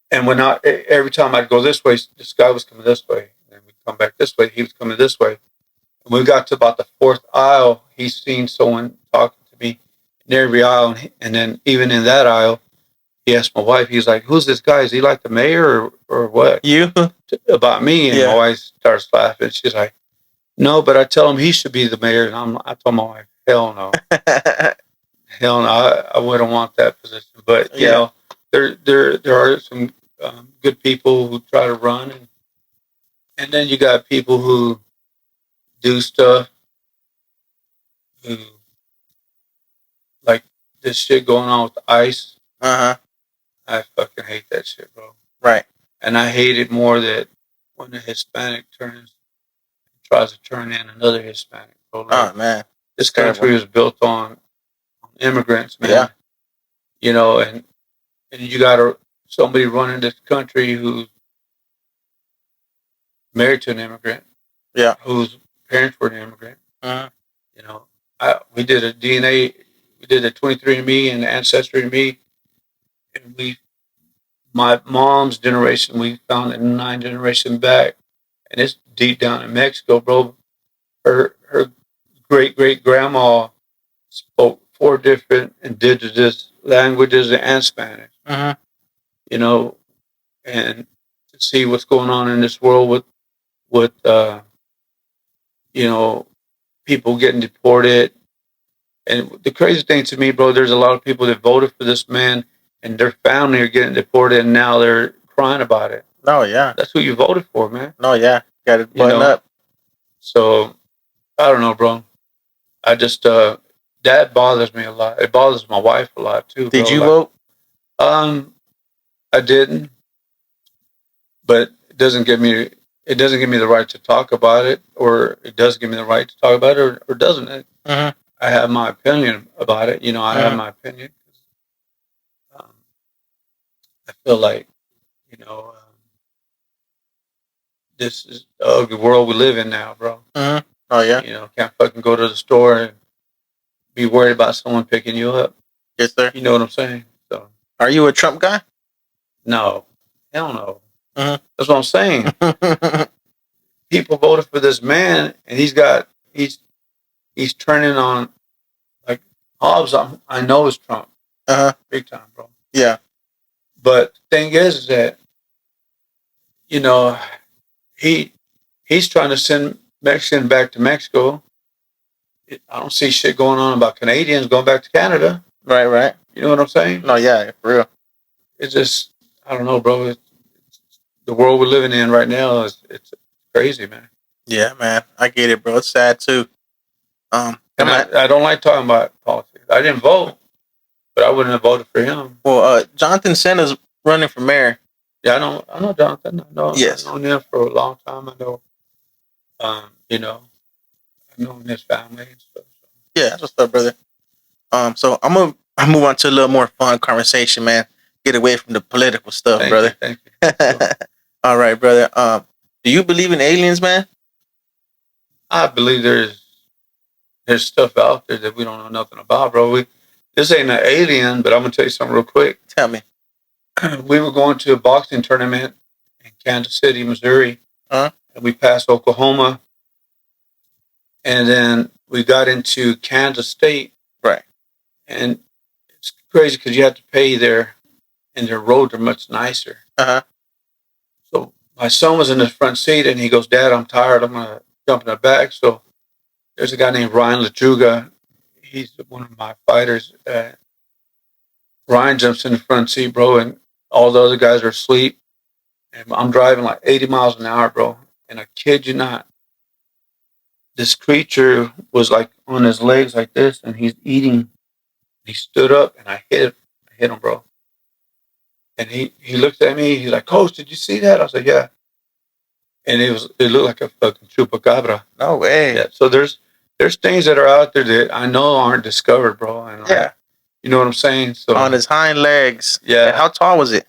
and when every time I'd go this way, this guy was coming this way, and we'd come back this way. He was coming this way. And we got to about the fourth aisle. He's seen someone talking to me in every aisle, and then even in that aisle, he asked my wife. He's like, "Who's this guy? Is he like the mayor or what?" You? About me, and Yeah. my wife starts laughing. She's like, "No, but I tell him he should be the mayor." And I told my wife, "Hell no, hell no, I wouldn't want that position." But you Yeah. know, there are some good people who try to run, and then you got people who do stuff who like this shit going on with the ICE. Uh-huh. I fucking hate that shit, bro. Right. And I hate it more that when a Hispanic tries to turn in another Hispanic. Bro, like, Oh man. this country was built on immigrants, man. Yeah. You know, and you got somebody running this country who's married to an immigrant. Yeah. Whose parents were an immigrant. Uh-huh. You know, we did a DNA, we did a 23andMe and Ancestry.me, and my mom's generation, we found it 9 generations back, and it's deep down in Mexico, bro. Her great grandma spoke 4 different indigenous languages and Spanish. Uh-huh. You know, and to see what's going on in this world with you know, people getting deported. And the crazy thing to me, bro, there's a lot of people that voted for this man and their family are getting deported and now they're crying about it. Oh yeah. That's who you voted for, man. No, yeah. Got to button up. So I don't know, bro. I just that bothers me a lot. It bothers my wife a lot too. Did bro. you Like, vote? I didn't, but it doesn't give me the right to talk about it, or it does give me the right to talk about it, or doesn't it? Uh-huh. I have my opinion about it. You know, I have my opinion. I feel like, you know, this is the ugly world we live in now, bro. Uh-huh. Oh yeah. You know, can't fucking go to the store and be worried about someone picking you up. Yes, sir. You know what I'm saying? So, are you a Trump guy? No, hell no. Uh-huh. That's what I'm saying. People voted for this man, and he's turning on like Hobbs. I know is Trump. Big time, bro. Yeah. But the thing is that, you know, he's trying to send Mexicans back to Mexico. I don't see shit going on about Canadians going back to Canada. Right, right. You know what I'm saying? No, yeah, for real. It's just, I don't know, bro. The world we're living in right now it's crazy, man. Yeah, man. I get it, bro. It's sad too. And I don't like talking about politics. I didn't vote, but I wouldn't have voted for him. Well, Jonathan Senna's running for mayor. Yeah, I know Jonathan. Yes. I've known him for a long time. I know, you know, I've known his family and stuff. So. Yeah, that's what's up, brother. So I'm gonna move on to a little more fun conversation, man. Get away from the political stuff, brother. Thank you. All right, brother. Do you believe in aliens, man? I believe there's stuff out there that we don't know nothing about, bro. This ain't an alien, but I'm gonna tell you something real quick. Tell me. We were going to a boxing tournament in Kansas City, Missouri, and we passed Oklahoma, and then we got into Kansas State, right? And it's crazy because you have to pay there, and their roads are much nicer. So my son was in the front seat, and he goes, "Dad, I'm tired. I'm gonna jump in the back." So there's a guy named Ryan LaJuga. He's one of my fighters. Ryan jumps in the front seat, bro, and all the other guys are asleep. And I'm driving like 80 miles an hour, bro. And I kid you not, this creature was like on his legs like this, and he's eating. He stood up, and I hit him, bro. And he looked at me. He's like, "Coach, did you see that?" I was like, "Yeah." And it looked like a fucking chupacabra. No way. Yeah. So there's things that are out there that I know aren't discovered, bro. And Yeah. you know what I'm saying? So On his hind legs. yeah. And how tall was it?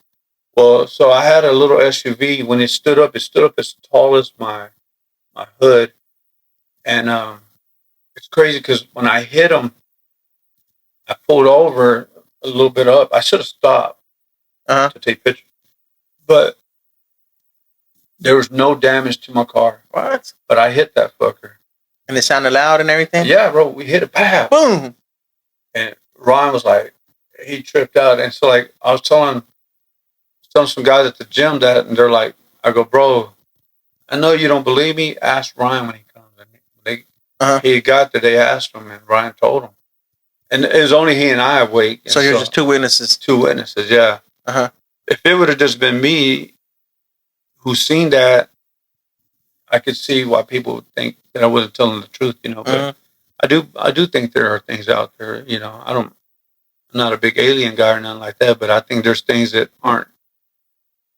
Well, so I had a little SUV. When it stood up as tall as my hood. And it's crazy because when I hit him, I pulled over a little bit up. I should have stopped to take pictures, but there was no damage to my car. What? But I hit that fucker. And it sounded loud and everything? Yeah, bro. We hit it, pow. Boom. And Ryan was like, he tripped out. And so, like, I was telling some guys at the gym that, and they're like, I go, bro, I know you don't believe me. Ask Ryan when he comes. And he got there, they asked him, and Ryan told him. And it was only he and I awake. So you're just two witnesses? Two witnesses, yeah. If it would have just been me who seen that, I could see why people would think that I wasn't telling the truth, you know. But I do think there are things out there, you know. I'm not a big alien guy or nothing like that, but I think there's things that aren't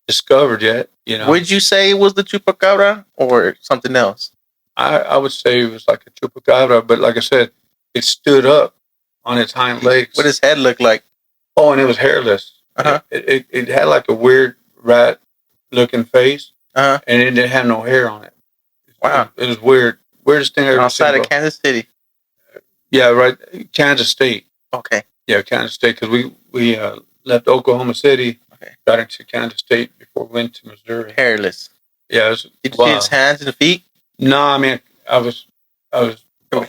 discovered yet, you know. Would you say it was the chupacabra or something else? I would say it was like a chupacabra, but like I said, it stood up on its hind legs. What does his head look like? Oh, and it was hairless. It had like a weird rat looking face, and it didn't have no hair on it. Wow. It was weird. Weirdest thing I ever seen. Outside of Kansas City? Yeah, right. Kansas State. Okay. Yeah, Kansas State, because we left Oklahoma City, got into Kansas State before we went to Missouri. Hairless. Yeah. Did you see his hands and feet? No, I mean, we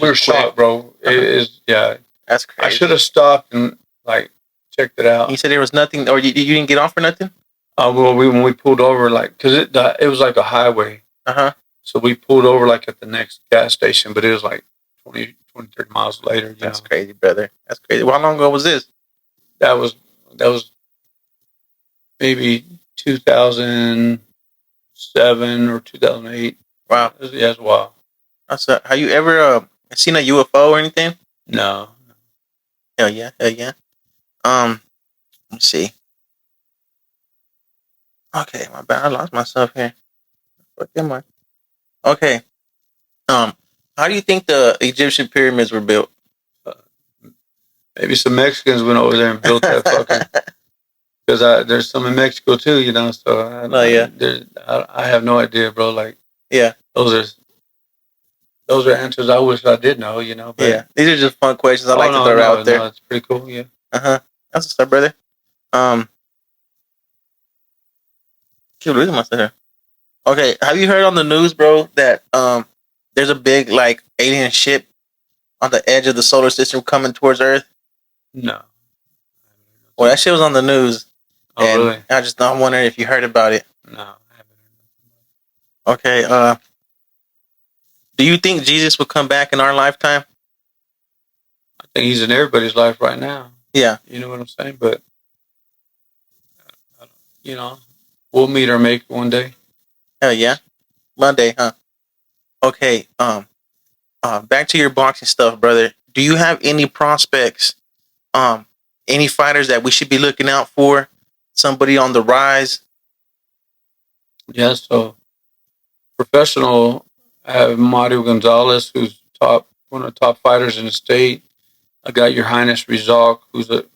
were shocked, bro. It is, yeah. That's crazy. I should have stopped and like checked it out. You said there was nothing, or you didn't get off for nothing? Well, when we pulled over, like, cause it was like a highway. So we pulled over like at the next gas station, but it was like 20, 30 miles later. That's crazy, brother. That's crazy. Well, how long ago was this? That was maybe 2007 or 2008. Wow. Yeah, it's wild. Have you ever seen a UFO or anything? No. Hell yeah. Let's see. Okay, my bad. I lost myself here. What am I? Okay. How do you think the Egyptian pyramids were built? Maybe some Mexicans went over there and built that fucking. Because there's some in Mexico too, you know. So I have no idea, bro. Like, yeah, those are answers I wish I did know, you know. But yeah, these are just fun questions I like to throw out there. No, it's pretty cool. Yeah. That's what's up, brother. Keep losing myself here. Okay, have you heard on the news, bro, that there's a big like alien ship on the edge of the solar system coming towards Earth? No. Well, that shit was on the news. Oh, really? I'm wondering if you heard about it. No, I haven't heard. Okay. Do you think Jesus will come back in our lifetime? I think he's in everybody's life right now. Yeah. You know what I'm saying? But you know, we'll meet our maker one day. Hell yeah. Monday, huh? Okay. Back to your boxing stuff, brother. Do you have any prospects? Any fighters that we should be looking out for? Somebody on the rise? Yeah, so professional, I have Mario Gonzalez, who's one of the top fighters in the state. I got Your Highness Rizal, who's an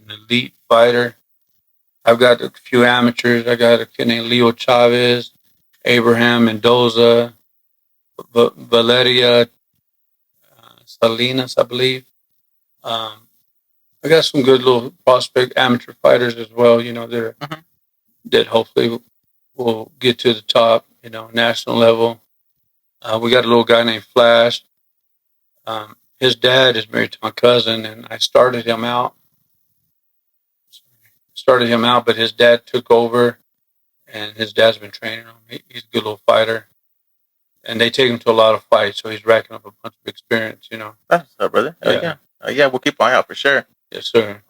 elite fighter. I've got a few amateurs. I got a kid named Leo Chavez, Abraham Mendoza, Valeria Salinas, I believe. I got some good little prospect amateur fighters as well, you know, that hopefully will get to the top, you know, national level. We got a little guy named Flash. His dad is married to my cousin, and I started him out, but his dad took over, and his dad's been training him. He's a good little fighter. and they take him to a lot of fights. So he's racking up a bunch of experience. That's what's up, brother. Yeah. Yeah. Yeah, we'll keep an eye out for sure. Yes, sir.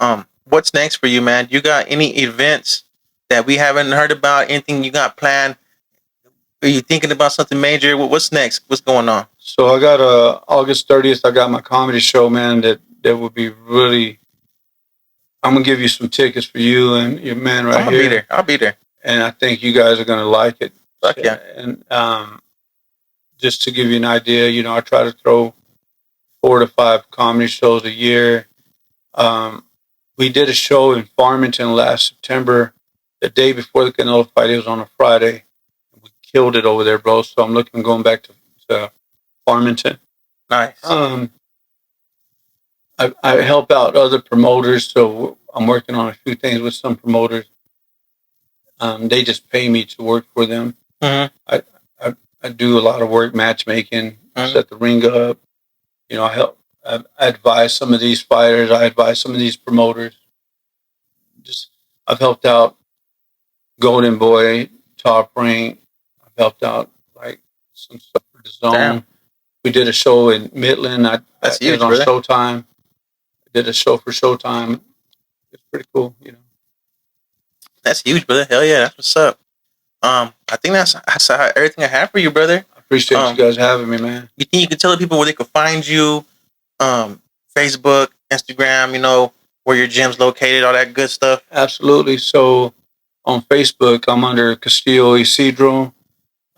What's next for you, man? You got any events that we haven't heard about? Anything you got planned? Are you thinking about something major? What's next? What's going on? So I got August 30th. I got my comedy show, man. That would be really. I'm gonna give you some tickets for you and your man right here. Be there. I'll be there. And I think you guys are gonna like it. Fuck yeah. And just to give you an idea, you know, I try to throw 4 to 5 comedy shows a year. We did a show in Farmington last September. The day before the Canelo fight, it was on a Friday. We killed it over there, bro. So I'm looking going back to Farmington. Nice. I help out other promoters, so I'm working on a few things with some promoters. They just pay me to work for them. Mm-hmm. I do a lot of work, matchmaking, set the ring up. You know, I advise some of these fighters. I advise some of these promoters. I've helped out Golden Boy, Top Rank. I've helped out like some stuff for the Zone. Damn. We did a show in Midland. That's I huge, on brother. Showtime. I did a show for Showtime. It's pretty cool, you know. That's huge, brother. Hell yeah, that's what's up. I think that's everything I have for you, brother. I appreciate you guys having me, man. You think you can tell the people where they can find you? Facebook, Instagram, you know, where your gym's located, all that good stuff. Absolutely. So on Facebook, I'm under Castillo, Isidro.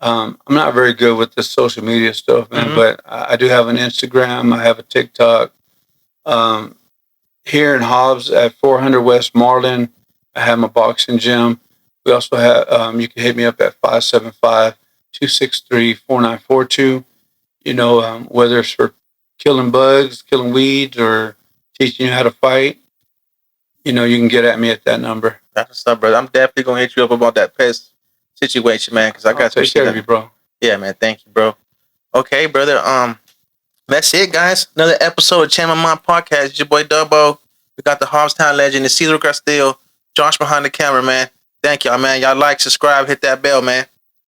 I'm not very good with the social media stuff, man, but I do have an Instagram. I have a TikTok. Here in Hobbs at 400 West Marlin, I have my boxing gym. We also have, you can hit me up at 575-263-4942. You know, whether it's for killing bugs, killing weeds, or teaching you how to fight, you know, you can get at me at that number. That's what's up, brother. I'm definitely going to hit you up about that pest situation, man, because I got to take care of you, bro. Yeah, man. Thank you, bro. Okay, brother. That's it, guys. Another episode of Change My Mind Podcast. It's your boy Dubbo. We got the Hobbstown legend, Isidro Castillo, Josh behind the camera, man. Thank y'all, man. Y'all like, subscribe, hit that bell, man.